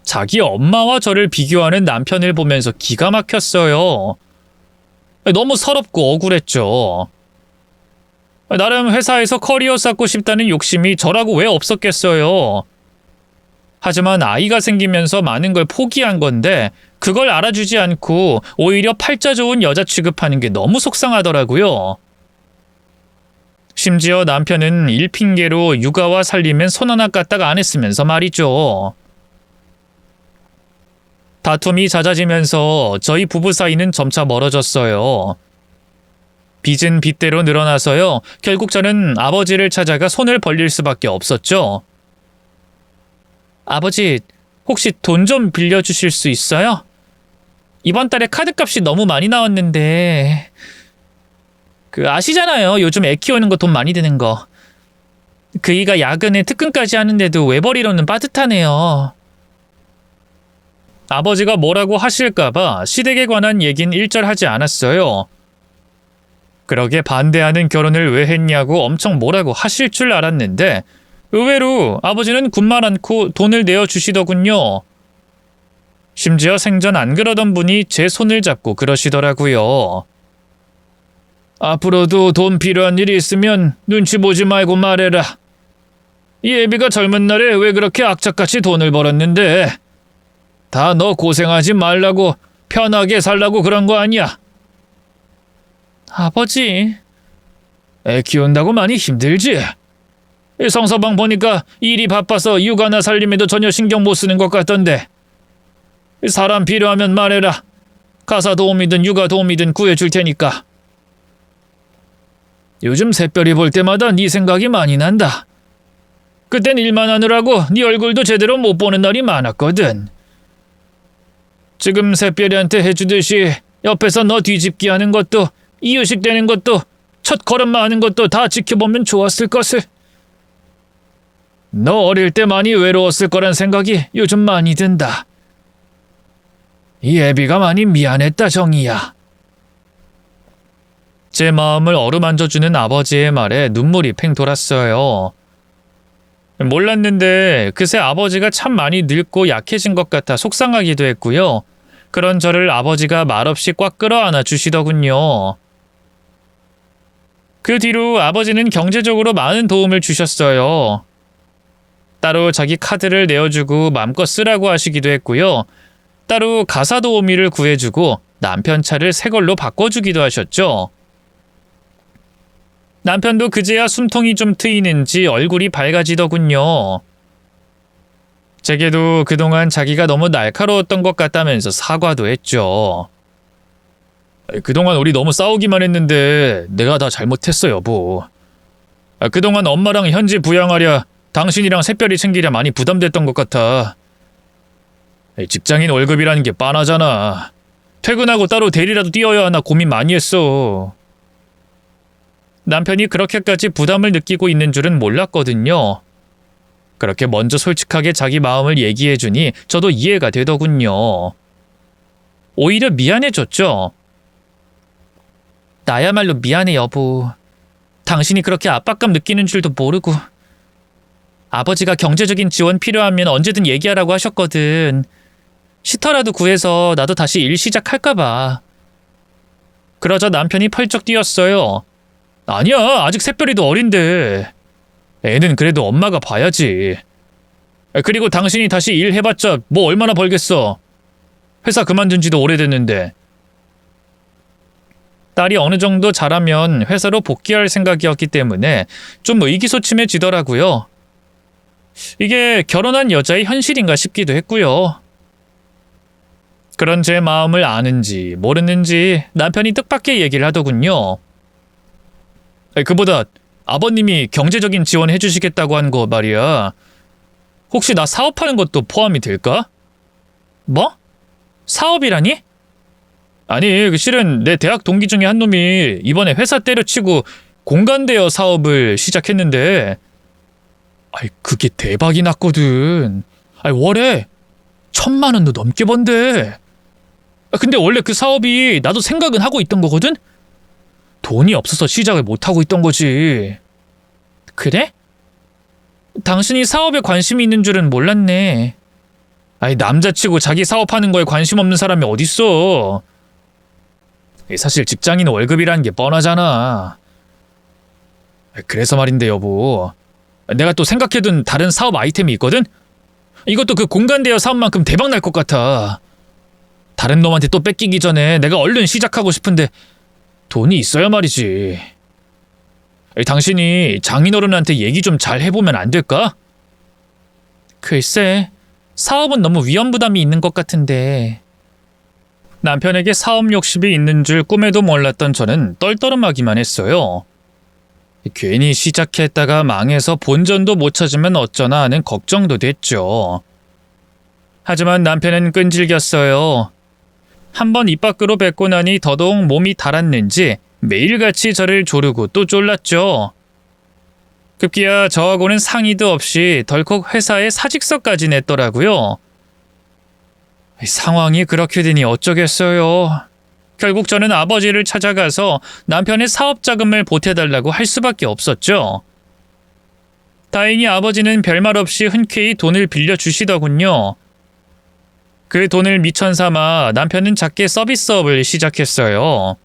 자기 엄마와 저를 비교하는 남편을 보면서 기가 막혔어요. 너무 서럽고 억울했죠. 나름 회사에서 커리어 쌓고 싶다는 욕심이 저라고 왜 없었겠어요. 하지만 아이가 생기면서 많은 걸 포기한 건데 그걸 알아주지 않고 오히려 팔자 좋은 여자 취급하는 게 너무 속상하더라고요. 심지어 남편은 일 핑계로 육아와 살림엔 손 하나 까딱 안 했으면서 말이죠. 다툼이 잦아지면서 저희 부부 사이는 점차 멀어졌어요. 빚은 빚대로 늘어나서요. 결국 저는 아버지를 찾아가 손을 벌릴 수밖에 없었죠. 아버지, 혹시 돈 좀 빌려주실 수 있어요? 이번 달에 카드값이 너무 많이 나왔는데... 아시잖아요. 요즘 애 키우는 거 돈 많이 드는 거. 그이가 야근에 특근까지 하는데도 외벌이로는 빠듯하네요. 아버지가 뭐라고 하실까봐 시댁에 관한 얘긴 일절하지 않았어요. 그러게 반대하는 결혼을 왜 했냐고 엄청 뭐라고 하실 줄 알았는데 의외로 아버지는 군말 않고 돈을 내어주시더군요. 심지어 생전 안 그러던 분이 제 손을 잡고 그러시더라고요. 앞으로도 돈 필요한 일이 있으면 눈치 보지 말고 말해라. 이 애비가 젊은 날에 왜 그렇게 악착같이 돈을 벌었는데 다 너 고생하지 말라고 편하게 살라고 그런 거 아니야. 아버지, 애 키운다고 많이 힘들지? 성서방 보니까 일이 바빠서 육아나 살림에도 전혀 신경 못 쓰는 것 같던데. 사람 필요하면 말해라. 가사 도우미든 육아 도우미든 구해줄 테니까. 요즘 새별이 볼 때마다 네 생각이 많이 난다. 그땐 일만 하느라고 네 얼굴도 제대로 못 보는 날이 많았거든. 지금 새별이한테 해주듯이 옆에서 너 뒤집기 하는 것도 이유식 되는 것도 첫 걸음마 하는 것도 다 지켜보면 좋았을 것을. 너 어릴 때 많이 외로웠을 거란 생각이 요즘 많이 든다. 이 애비가 많이 미안했다, 정이야. 제 마음을 어루만져주는 아버지의 말에 눈물이 팽 돌았어요. 몰랐는데 그새 아버지가 참 많이 늙고 약해진 것 같아 속상하기도 했고요. 그런 저를 아버지가 말없이 꽉 끌어안아 주시더군요. 그 뒤로 아버지는 경제적으로 많은 도움을 주셨어요. 따로 자기 카드를 내어주고 마음껏 쓰라고 하시기도 했고요. 따로 가사 도우미를 구해주고 남편 차를 새 걸로 바꿔주기도 하셨죠. 남편도 그제야 숨통이 좀 트이는지 얼굴이 밝아지더군요. 제게도 그동안 자기가 너무 날카로웠던 것 같다면서 사과도 했죠. 그동안 우리 너무 싸우기만 했는데 내가 다 잘못했어, 여보. 그동안 엄마랑 현지 부양하랴 당신이랑 새별이 챙기랴 많이 부담됐던 것 같아. 직장인 월급이라는 게 빤하잖아. 퇴근하고 따로 대리라도 뛰어야 하나 고민 많이 했어. 남편이 그렇게까지 부담을 느끼고 있는 줄은 몰랐거든요. 그렇게 먼저 솔직하게 자기 마음을 얘기해주니 저도 이해가 되더군요. 오히려 미안해졌죠. 나야말로 미안해, 여보. 당신이 그렇게 압박감 느끼는 줄도 모르고. 아버지가 경제적인 지원 필요하면 언제든 얘기하라고 하셨거든. 시터라도 구해서 나도 다시 일 시작할까봐. 그러자 남편이 펄쩍 뛰었어요. 아니야, 아직 새별이도 어린데. 애는 그래도 엄마가 봐야지. 그리고 당신이 다시 일 해봤자 뭐 얼마나 벌겠어. 회사 그만둔 지도 오래됐는데. 딸이 어느 정도 자라면 회사로 복귀할 생각이었기 때문에 좀 의기소침해지더라고요. 이게 결혼한 여자의 현실인가 싶기도 했고요. 그런 제 마음을 아는지 모르는지 남편이 뜻밖의 얘기를 하더군요. 그보다 아버님이 경제적인 지원 해주시겠다고 한 거 말이야. 혹시 나 사업하는 것도 포함이 될까? 뭐? 사업이라니? 아니, 실은 내 대학 동기 중에 한 놈이 이번에 회사 때려치고 공간대여 사업을 시작했는데 그게 대박이 났거든. 월에 1,000만 원도 넘게 번대.
근데 원래 그 사업이 나도 생각은 하고 있던 거거든? 돈이 없어서 시작을 못하고 있던 거지.
그래? 당신이 사업에 관심이 있는 줄은 몰랐네.
아니, 남자치고 자기 사업하는 거에 관심 없는 사람이 어딨어. 사실 직장인 월급이라는 게 뻔하잖아. 그래서 말인데 여보, 내가 또 생각해둔 다른 사업 아이템이 있거든? 이것도 그 공간 대여 사업만큼 대박 날 것 같아. 다른 놈한테 또 뺏기기 전에 내가 얼른 시작하고 싶은데 돈이 있어야 말이지. 당신이 장인어른한테 얘기 좀 잘 해보면 안 될까?
글쎄, 사업은 너무 위험 부담이 있는 것 같은데.
남편에게 사업 욕심이 있는 줄 꿈에도 몰랐던 저는 떨떠름하기만 했어요. 괜히 시작했다가 망해서 본전도 못 찾으면 어쩌나 하는 걱정도 됐죠. 하지만 남편은 끈질겼어요. 한번 입 밖으로 뱉고 나니 더더욱 몸이 달았는지 매일같이 저를 조르고 또 졸랐죠. 급기야 저하고는 상의도 없이 덜컥 회사에 사직서까지 냈더라고요. 상황이 그렇게 되니 어쩌겠어요. 결국 저는 아버지를 찾아가서 남편의 사업 자금을 보태달라고 할 수밖에 없었죠. 다행히 아버지는 별말 없이 흔쾌히 돈을 빌려주시더군요. 그 돈을 미천 삼아 남편은 작게 서비스업을 시작했어요.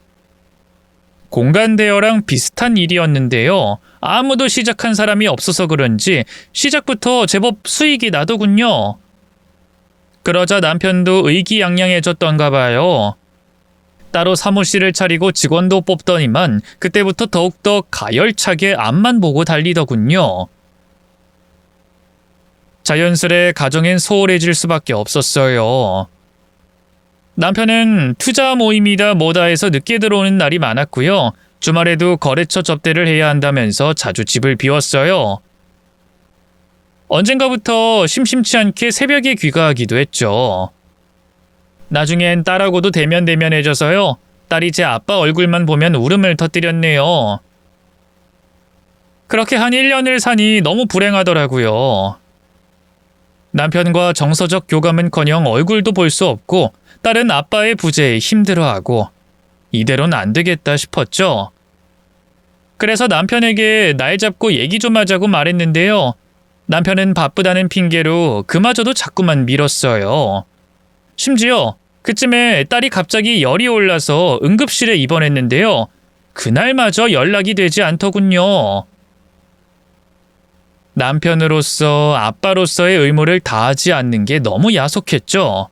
공간 대여랑 비슷한 일이었는데요. 아무도 시작한 사람이 없어서 그런지 시작부터 제법 수익이 나더군요. 그러자 남편도 의기양양해졌던가 봐요. 따로 사무실을 차리고 직원도 뽑더니만 그때부터 더욱더 가열차게 앞만 보고 달리더군요. 자연스레 가정엔 소홀해질 수밖에 없었어요. 남편은 투자 모임이다 뭐다 해서 늦게 들어오는 날이 많았고요. 주말에도 거래처 접대를 해야 한다면서 자주 집을 비웠어요. 언젠가부터 심심치 않게 새벽에 귀가하기도 했죠. 나중엔 딸하고도 대면대면해져서요. 딸이 제 아빠 얼굴만 보면 울음을 터뜨렸네요. 그렇게 한 1년을 사니 너무 불행하더라고요. 남편과 정서적 교감은커녕 얼굴도 볼 수 없고 딸은 아빠의 부재에 힘들어하고 이대로는 안 되겠다 싶었죠. 그래서 남편에게 날 잡고 얘기 좀 하자고 말했는데요. 남편은 바쁘다는 핑계로 그마저도 자꾸만 미뤘어요. 심지어 그쯤에 딸이 갑자기 열이 올라서 응급실에 입원했는데요. 그날마저 연락이 되지 않더군요. 남편으로서 아빠로서의 의무를 다하지 않는 게 너무 야속했죠.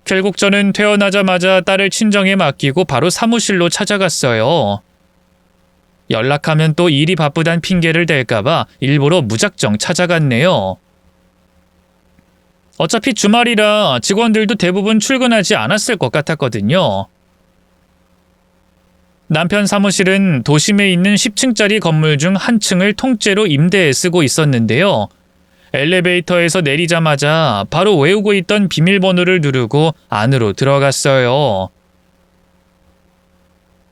결국 저는 퇴원하자마자 딸을 친정에 맡기고 바로 사무실로 찾아갔어요. 연락하면 또 일이 바쁘단 핑계를 댈까봐 일부러 무작정 찾아갔네요. 어차피 주말이라 직원들도 대부분 출근하지 않았을 것 같았거든요. 남편 사무실은 도심에 있는 10층짜리 건물 중 한 층을 통째로 임대에 쓰고 있었는데요. 엘리베이터에서 내리자마자 바로 외우고 있던 비밀번호를 누르고 안으로 들어갔어요.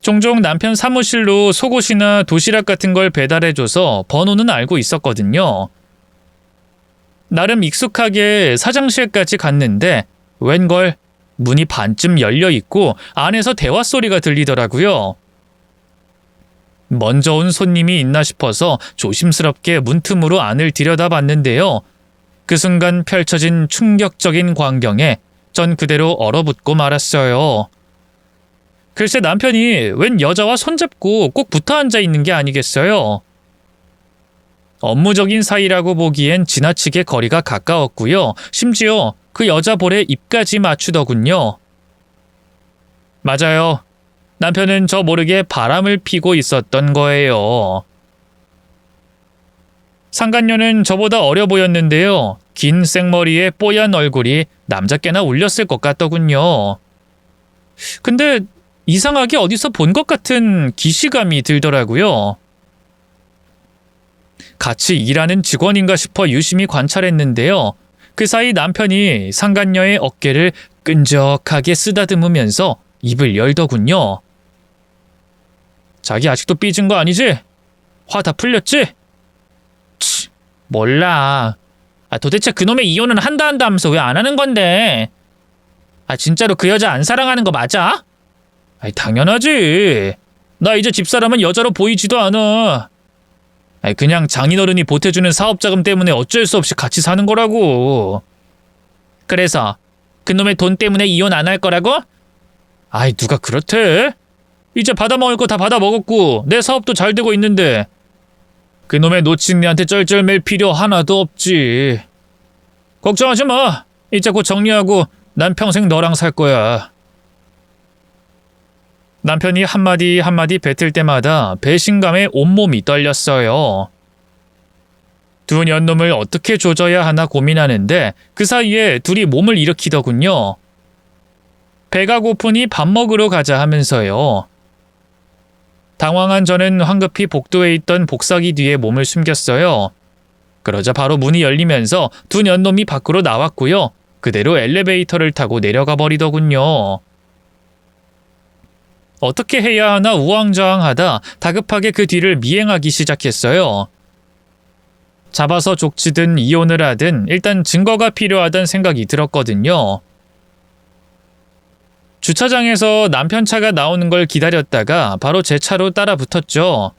종종 남편 사무실로 속옷이나 도시락 같은 걸 배달해줘서 번호는 알고 있었거든요. 나름 익숙하게 사장실까지 갔는데 웬걸 문이 반쯤 열려있고 안에서 대화 소리가 들리더라고요. 먼저 온 손님이 있나 싶어서 조심스럽게 문틈으로 안을 들여다봤는데요. 그 순간 펼쳐진 충격적인 광경에 전 그대로 얼어붙고 말았어요. 글쎄 남편이 웬 여자와 손잡고 꼭 붙어 앉아 있는 게 아니겠어요. 업무적인 사이라고 보기엔 지나치게 거리가 가까웠고요. 심지어 그 여자 볼에 입까지 맞추더군요. 맞아요. 남편은 저 모르게 바람을 피고 있었던 거예요. 상간녀는 저보다 어려 보였는데요. 긴 생머리에 뽀얀 얼굴이 남자께나 울렸을 것 같더군요. 근데 이상하게 어디서 본 것 같은 기시감이 들더라고요. 같이 일하는 직원인가 싶어 유심히 관찰했는데요. 그 사이 남편이 상간녀의 어깨를 끈적하게 쓰다듬으면서 입을 열더군요. 자기 아직도 삐진 거 아니지? 화 다 풀렸지? 치, 몰라. 도대체 그놈의 이혼은 한다 하면서 왜 안 하는 건데?
진짜로 그 여자 안 사랑하는 거 맞아?
당연하지. 나 이제 집사람은 여자로 보이지도 않아. 그냥 장인어른이 보태주는 사업자금 때문에 어쩔 수 없이 같이 사는 거라고.
그래서 그놈의 돈 때문에 이혼 안 할 거라고?
누가 그렇대? 이제 받아먹을 거 다 받아먹었고 내 사업도 잘 되고 있는데 그놈의 노친네한테 쩔쩔맬 필요 하나도 없지. 걱정하지 마. 이제 곧 정리하고 난 평생 너랑 살 거야. 남편이 한마디 한마디 뱉을 때마다 배신감에 온몸이 떨렸어요. 두 년놈을 어떻게 조져야 하나 고민하는데 그 사이에 둘이 몸을 일으키더군요. 배가 고프니 밥 먹으러 가자 하면서요. 당황한 저는 황급히 복도에 있던 복사기 뒤에 몸을 숨겼어요. 그러자 바로 문이 열리면서 두 년놈이 밖으로 나왔고요. 그대로 엘리베이터를 타고 내려가 버리더군요. 어떻게 해야 하나 우왕좌왕하다 다급하게 그 뒤를 미행하기 시작했어요. 잡아서 족치든 이혼을 하든 일단 증거가 필요하단 생각이 들었거든요. 주차장에서 남편 차가 나오는 걸 기다렸다가 바로 제 차로 따라 붙었죠.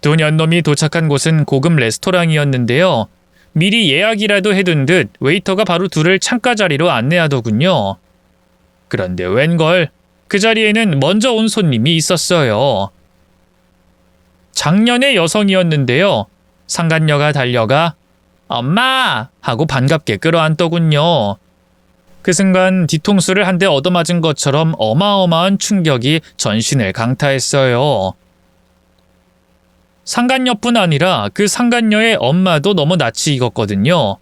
두 년놈이 도착한 곳은 고급 레스토랑이었는데요. 미리 예약이라도 해둔 듯 웨이터가 바로 둘을 창가 자리로 안내하더군요. 그런데 웬걸 그 자리에는 먼저 온 손님이 있었어요. 작년의 여성이었는데요. 상간녀가 달려가 엄마! 하고 반갑게 끌어안더군요. 그 순간 뒤통수를 한 대 얻어맞은 것처럼 어마어마한 충격이 전신을 강타했어요. 상간녀뿐 아니라 그 상간녀의 엄마도 너무 낯이 익었거든요.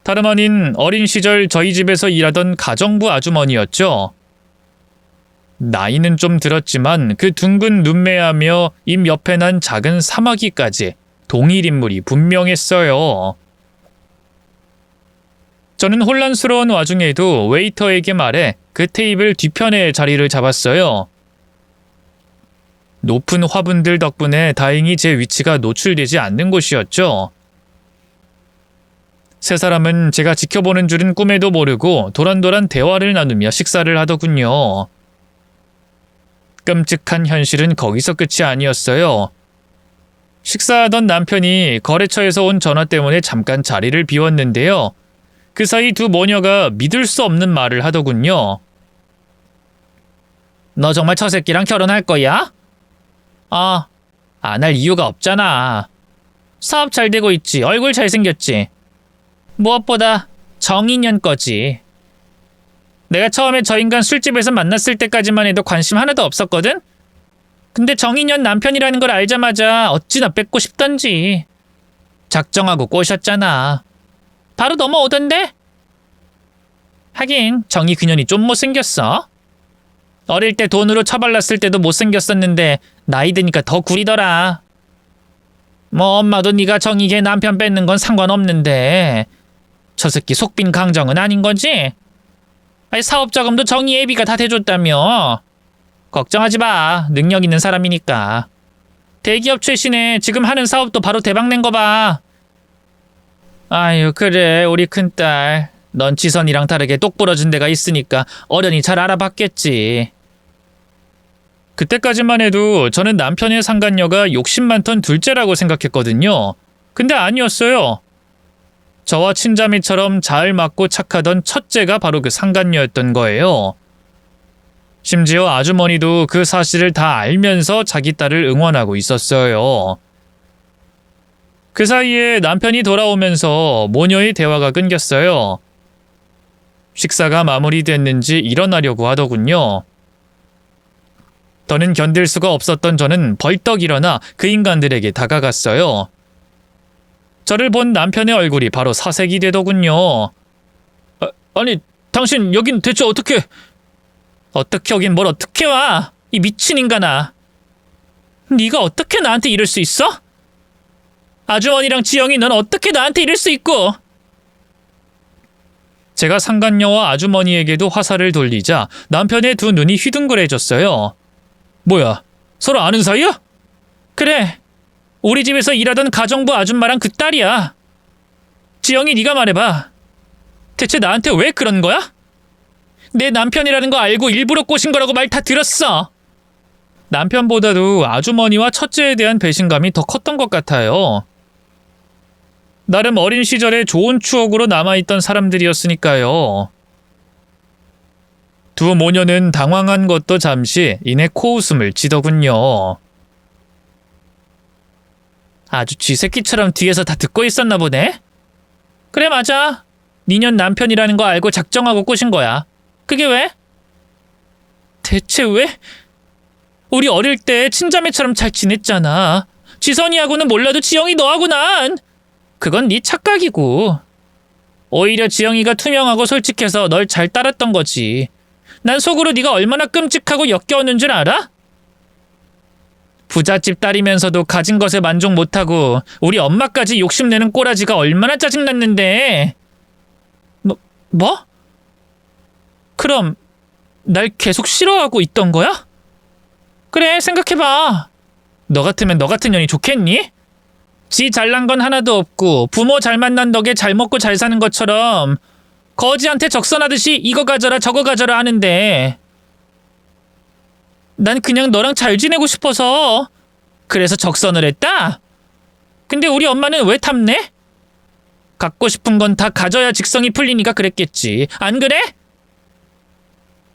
다름 아닌 어린 시절 저희 집에서 일하던 가정부 아주머니였죠. 나이는 좀 들었지만 그 둥근 눈매하며 입 옆에 난 작은 사마귀까지 동일 인물이 분명했어요. 저는 혼란스러운 와중에도 웨이터에게 말해 그 테이블 뒤편에 자리를 잡았어요. 높은 화분들 덕분에 다행히 제 위치가 노출되지 않는 곳이었죠. 세 사람은 제가 지켜보는 줄은 꿈에도 모르고 도란도란 대화를 나누며 식사를 하더군요. 끔찍한 현실은 거기서 끝이 아니었어요. 식사하던 남편이 거래처에서 온 전화 때문에 잠깐 자리를 비웠는데요. 그 사이 두 모녀가 믿을 수 없는 말을 하더군요.
너 정말 저 새끼랑 결혼할 거야? 안 할 이유가 없잖아. 사업 잘 되고 있지. 얼굴 잘생겼지. 무엇보다 정인연 거지. 내가 처음에 저 인간 술집에서 만났을 때까지만 해도 관심 하나도 없었거든? 근데 정인연 남편이라는 걸 알자마자 어찌나 뺏고 싶던지. 작정하고 꼬셨잖아. 바로 넘어오던데? 하긴 정이 그년이 좀 못생겼어. 어릴 때 돈으로 처발랐을 때도 못생겼었는데 나이 드니까 더 구리더라. 뭐 엄마도 네가 정이 걔 남편 뺏는 건 상관없는데 저 새끼 속빈 강정은 아닌 거지? 사업 자금도 정이 애비가 다 대줬다며. 걱정하지 마. 능력 있는 사람이니까. 대기업 출신에 지금 하는 사업도 바로 대박 낸 거 봐. 아유 그래 우리 큰딸. 넌 지선이랑 다르게 똑부러진 데가 있으니까 어련히 잘 알아봤겠지. 그때까지만 해도 저는 남편의 상간녀가 욕심 많던 둘째라고 생각했거든요. 근데 아니었어요. 저와 친자매처럼 잘 맞고 착하던 첫째가 바로 그 상간녀였던 거예요. 심지어 아주머니도 그 사실을 다 알면서 자기 딸을 응원하고 있었어요. 그 사이에 남편이 돌아오면서 모녀의 대화가 끊겼어요. 식사가 마무리됐는지 일어나려고 하더군요. 더는 견딜 수가 없었던 저는 벌떡 일어나 그 인간들에게 다가갔어요. 저를 본 남편의 얼굴이 바로 사색이 되더군요. 아니, 당신 여긴 대체 어떻게... 어떻게 오긴 뭘 어떻게 와? 이 미친 인간아. 네가 어떻게 나한테 이럴 수 있어? 아주머니랑 지영이 넌 어떻게 나한테 이럴 수 있고? 제가 상간녀와 아주머니에게도 화살을 돌리자 남편의 두 눈이 휘둥그레졌어요. 뭐야, 서로 아는 사이야? 그래, 우리 집에서 일하던 가정부 아줌마랑 그 딸이야. 지영이 네가 말해봐. 대체 나한테 왜 그런 거야? 내 남편이라는 거 알고 일부러 꼬신 거라고 말 다 들었어.
남편보다도 아주머니와 첫째에 대한 배신감이 더 컸던 것 같아요. 나름 어린 시절에 좋은 추억으로 남아있던 사람들이었으니까요. 두 모녀는 당황한 것도 잠시 이내 코웃음을 치더군요.
아주 쥐새끼처럼 뒤에서 다 듣고 있었나 보네? 그래 맞아. 니년 남편이라는 거 알고 작정하고 꼬신 거야. 그게 왜? 대체 왜? 우리 어릴 때 친자매처럼 잘 지냈잖아. 지선이하고는 몰라도 지영이 너하고 난. 그건 네 착각이고. 오히려 지영이가 투명하고 솔직해서 널 잘 따랐던 거지. 난 속으로 네가 얼마나 끔찍하고 역겨웠는 줄 알아? 부잣집 딸이면서도 가진 것에 만족 못하고 우리 엄마까지 욕심내는 꼬라지가 얼마나 짜증났는데. 뭐? 그럼 날 계속 싫어하고 있던 거야? 그래 생각해봐. 너 같으면 너 같은 년이 좋겠니? 지 잘난 건 하나도 없고 부모 잘 만난 덕에 잘 먹고 잘 사는 것처럼 거지한테 적선하듯이 이거 가져라 저거 가져라 하는데 난 그냥 너랑 잘 지내고 싶어서 그래서 적선을 했다? 근데 우리 엄마는 왜 탐내? 갖고 싶은 건 다 가져야 직성이 풀리니까 그랬겠지. 안 그래?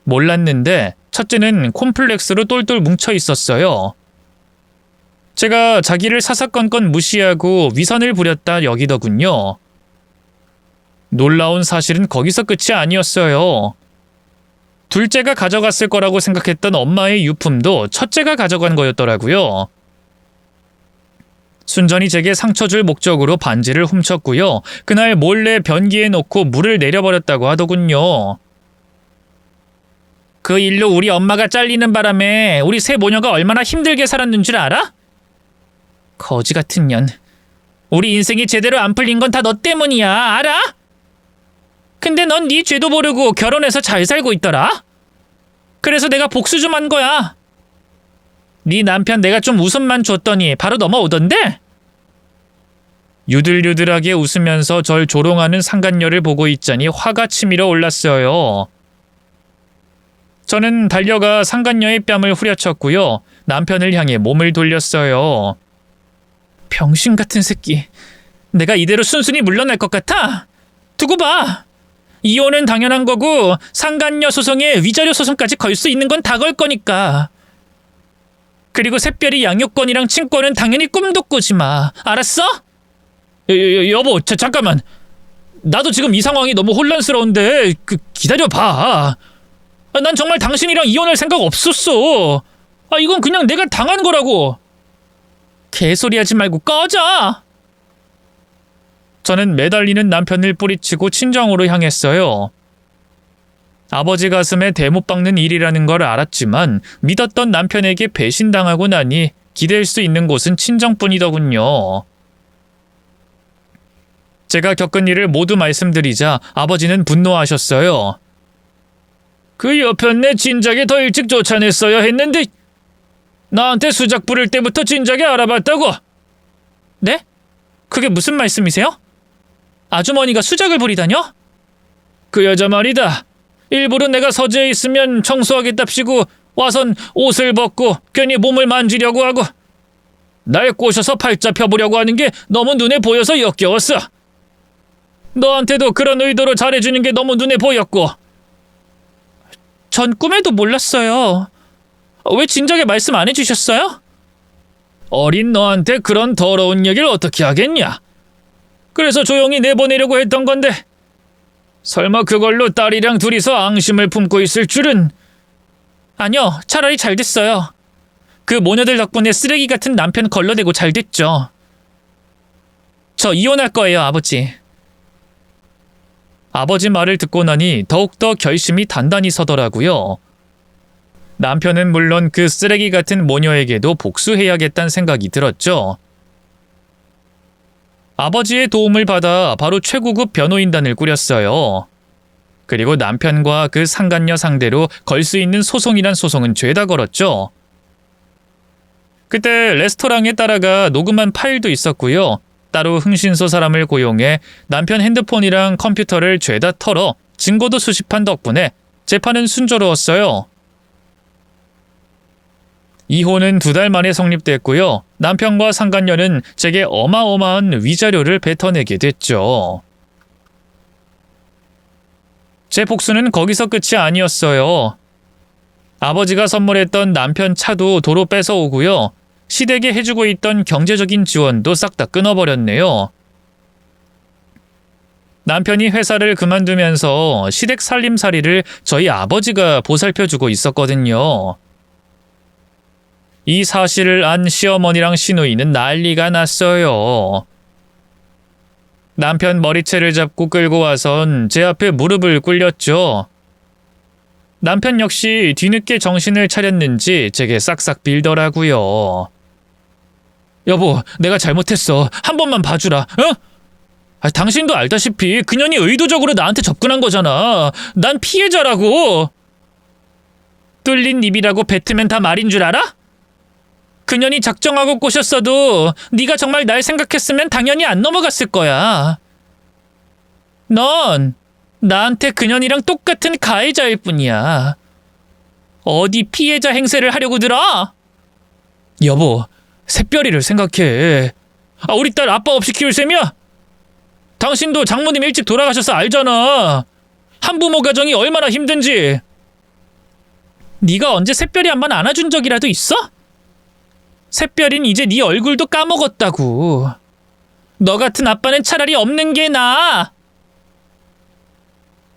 몰랐는데 첫째는 콤플렉스로 똘똘 뭉쳐 있었어요. 제가 자기를 사사건건 무시하고 위선을 부렸다 여기더군요. 놀라운 사실은 거기서 끝이 아니었어요. 둘째가 가져갔을 거라고 생각했던 엄마의 유품도 첫째가 가져간 거였더라고요. 순전히 제게 상처 줄 목적으로 반지를 훔쳤고요. 그날 몰래 변기에 놓고 물을 내려버렸다고 하더군요.
그 일로 우리 엄마가 잘리는 바람에 우리 세 모녀가 얼마나 힘들게 살았는 줄 알아? 거지 같은 년. 우리 인생이 제대로 안 풀린 건 다 너 때문이야. 알아? 근데 넌 네 죄도 모르고 결혼해서 잘 살고 있더라. 그래서 내가 복수 좀 한 거야. 네 남편 내가 좀 웃음만 줬더니 바로 넘어오던데?
유들유들하게 웃으면서 절 조롱하는 상간녀를 보고 있자니 화가 치밀어 올랐어요. 저는 달려가 상간녀의 뺨을 후려쳤고요. 남편을 향해 몸을 돌렸어요.
병신 같은 새끼. 내가 이대로 순순히 물러날 것 같아? 두고 봐. 이혼은 당연한 거고 상간녀 소송에 위자료 소송까지 걸 수 있는 건 다 걸 거니까. 그리고 샛별이 양육권이랑 친권은 당연히 꿈도 꾸지 마. 알았어?
여보, 잠깐만. 나도 지금 이 상황이 너무 혼란스러운데 기다려봐.
난 정말 당신이랑 이혼할 생각 없었어. 이건 그냥 내가 당한 거라고. 개소리 하지 말고 꺼져.
저는 매달리는 남편을 뿌리치고 친정으로 향했어요. 아버지 가슴에 대못 박는 일이라는 걸 알았지만 믿었던 남편에게 배신당하고 나니 기댈 수 있는 곳은 친정뿐이더군요. 제가 겪은 일을 모두 말씀드리자 아버지는 분노하셨어요. 그 여편네 진작에 더 일찍 쫓아냈어야 했는데 나한테 수작 부릴 때부터 진작에 알아봤다고.
네? 그게 무슨 말씀이세요? 아주머니가 수작을 부리다뇨?
그 여자 말이다. 일부러 내가 서재에 있으면 청소하겠답시고 와선 옷을 벗고 괜히 몸을 만지려고 하고 날 꼬셔서 팔자 펴보려고 하는 게 너무 눈에 보여서 역겨웠어. 너한테도 그런 의도로 잘해주는 게 너무 눈에 보였고.
전 꿈에도 몰랐어요. 왜 진작에 말씀 안 해주셨어요?
어린 너한테 그런 더러운 얘기를 어떻게 하겠냐. 그래서 조용히 내보내려고 했던 건데 설마 그걸로 딸이랑 둘이서 앙심을 품고 있을 줄은.
아니요, 차라리 잘 됐어요. 그 모녀들 덕분에 쓰레기 같은 남편 걸러내고 잘 됐죠. 저 이혼할 거예요, 아버지.
아버지 말을 듣고 나니 더욱더 결심이 단단히 서더라고요. 남편은 물론 그 쓰레기 같은 모녀에게도 복수해야겠다는 생각이 들었죠. 아버지의 도움을 받아 바로 최고급 변호인단을 꾸렸어요. 그리고 남편과 그 상간녀 상대로 걸 수 있는 소송이란 소송은 죄다 걸었죠. 그때 레스토랑에 따라가 녹음한 파일도 있었고요.
따로 흥신소 사람을 고용해 남편 핸드폰이랑 컴퓨터를 죄다 털어 증거도 수집한 덕분에 재판은 순조로웠어요. 이혼은 2달 만에 성립됐고요. 남편과 상간녀는 제게 어마어마한 위자료를 뱉어내게 됐죠. 제 복수는 거기서 끝이 아니었어요. 아버지가 선물했던 남편 차도 도로 뺏어오고요. 시댁에 해주고 있던 경제적인 지원도 싹 다 끊어버렸네요. 남편이 회사를 그만두면서 시댁 살림살이를 저희 아버지가 보살펴주고 있었거든요. 이 사실을 안 시어머니랑 시누이는 난리가 났어요. 남편 머리채를 잡고 끌고 와선 제 앞에 무릎을 꿇렸죠. 남편 역시 뒤늦게 정신을 차렸는지 제게 싹싹 빌더라고요. 여보, 내가 잘못했어. 한 번만 봐주라. 어? 당신도 알다시피 그년이 의도적으로 나한테 접근한 거잖아. 난 피해자라고. 뚫린 입이라고 뱉으면 다 말인 줄 알아? 그년이 작정하고 꼬셨어도 네가 정말 날 생각했으면 당연히 안 넘어갔을 거야. 넌 나한테 그년이랑 똑같은 가해자일 뿐이야. 어디 피해자 행세를 하려고 들어? 여보, 새별이를 생각해. 우리 딸 아빠 없이 키울 셈이야? 당신도 장모님 일찍 돌아가셔서 알잖아. 한부모 가정이 얼마나 힘든지. 네가 언제 새별이 한 번 안아준 적이라도 있어? 새별인 이제 네 얼굴도 까먹었다고. 너 같은 아빠는 차라리 없는 게 나아.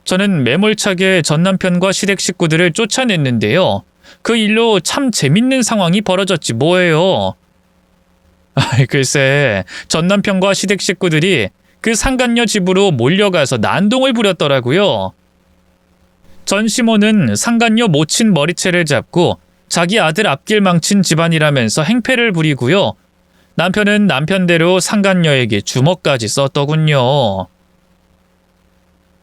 저는 매몰차게 전남편과 시댁 식구들을 쫓아냈는데요. 그 일로 참 재밌는 상황이 벌어졌지 뭐예요. 글쎄, 전남편과 시댁 식구들이 그 상간녀 집으로 몰려가서 난동을 부렸더라고요. 전 시모는 상간녀 모친 머리채를 잡고 자기 아들 앞길 망친 집안이라면서 행패를 부리고요. 남편은 남편대로 상간녀에게 주먹까지 썼더군요.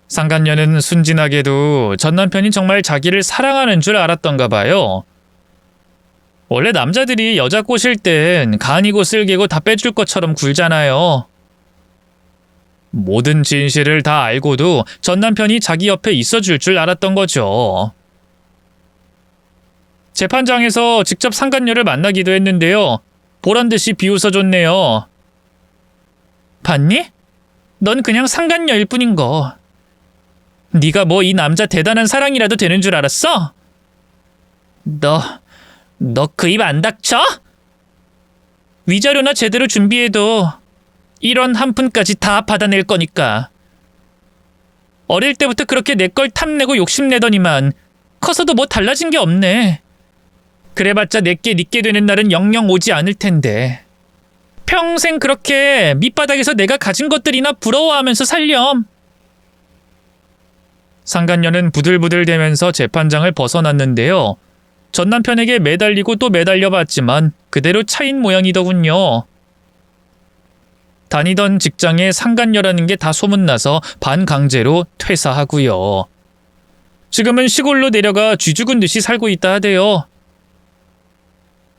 상간녀는 순진하게도 전 남편이 정말 자기를 사랑하는 줄 알았던가 봐요. 원래 남자들이 여자 꼬실 땐 간이고 쓸개고 다 빼줄 것처럼 굴잖아요. 모든 진실을 다 알고도 전 남편이 자기 옆에 있어줄 줄 알았던 거죠. 재판장에서 직접 상간녀를 만나기도 했는데요. 보란듯이 비웃어줬네요. 봤니? 넌 그냥 상간녀일 뿐인 거. 네가 뭐 이 남자 대단한 사랑이라도 되는 줄 알았어? 너 그 입 안 닥쳐? 위자료나 제대로 준비해도 1원 한 푼까지 다 받아낼 거니까. 어릴 때부터 그렇게 내 걸 탐내고 욕심내더니만 커서도 뭐 달라진 게 없네. 그래봤자 내게 닉게 되는 날은 영영 오지 않을 텐데. 평생 그렇게 밑바닥에서 내가 가진 것들이나 부러워하면서 살렴. 상간녀는 부들부들대면서 재판장을 벗어났는데요. 전 남편에게 매달리고 또 매달려봤지만 그대로 차인 모양이더군요. 다니던 직장에 상간녀라는 게 다 소문나서 반강제로 퇴사하고요. 지금은 시골로 내려가 쥐 죽은 듯이 살고 있다 하대요.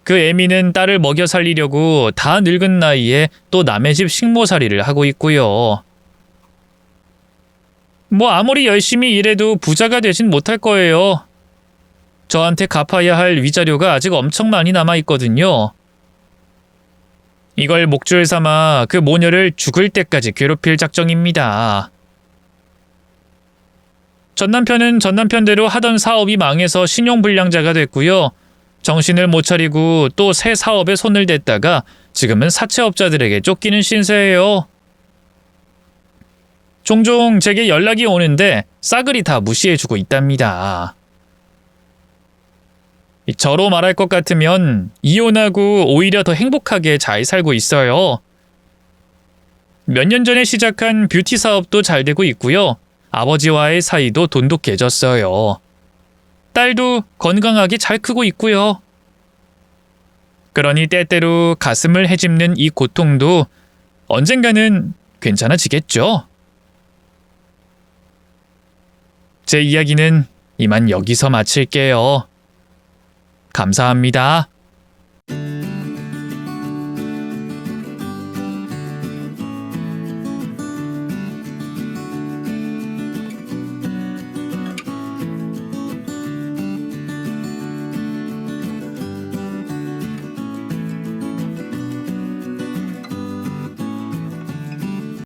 그 애미는 딸을 먹여 살리려고 다 늙은 나이에 또 남의 집 식모살이를 하고 있고요. 뭐 아무리 열심히 일해도 부자가 되진 못할 거예요. 저한테 갚아야 할 위자료가 아직 엄청 많이 남아있거든요. 이걸 목줄 삼아 그 모녀를 죽을 때까지 괴롭힐 작정입니다. 전 남편은 전 남편대로 하던 사업이 망해서 신용불량자가 됐고요. 정신을 못 차리고 또 새 사업에 손을 댔다가 지금은 사채업자들에게 쫓기는 신세예요. 종종 제게 연락이 오는데 싸그리 다 무시해주고 있답니다. 저로 말할 것 같으면 이혼하고 오히려 더 행복하게 잘 살고 있어요. 몇 년 전에 시작한 뷰티 사업도 잘 되고 있고요. 아버지와의 사이도 돈독해졌어요. 딸도 건강하게 잘 크고 있고요. 그러니 때때로 가슴을 헤집는 이 고통도 언젠가는 괜찮아지겠죠. 제 이야기는 이만 여기서 마칠게요. 감사합니다.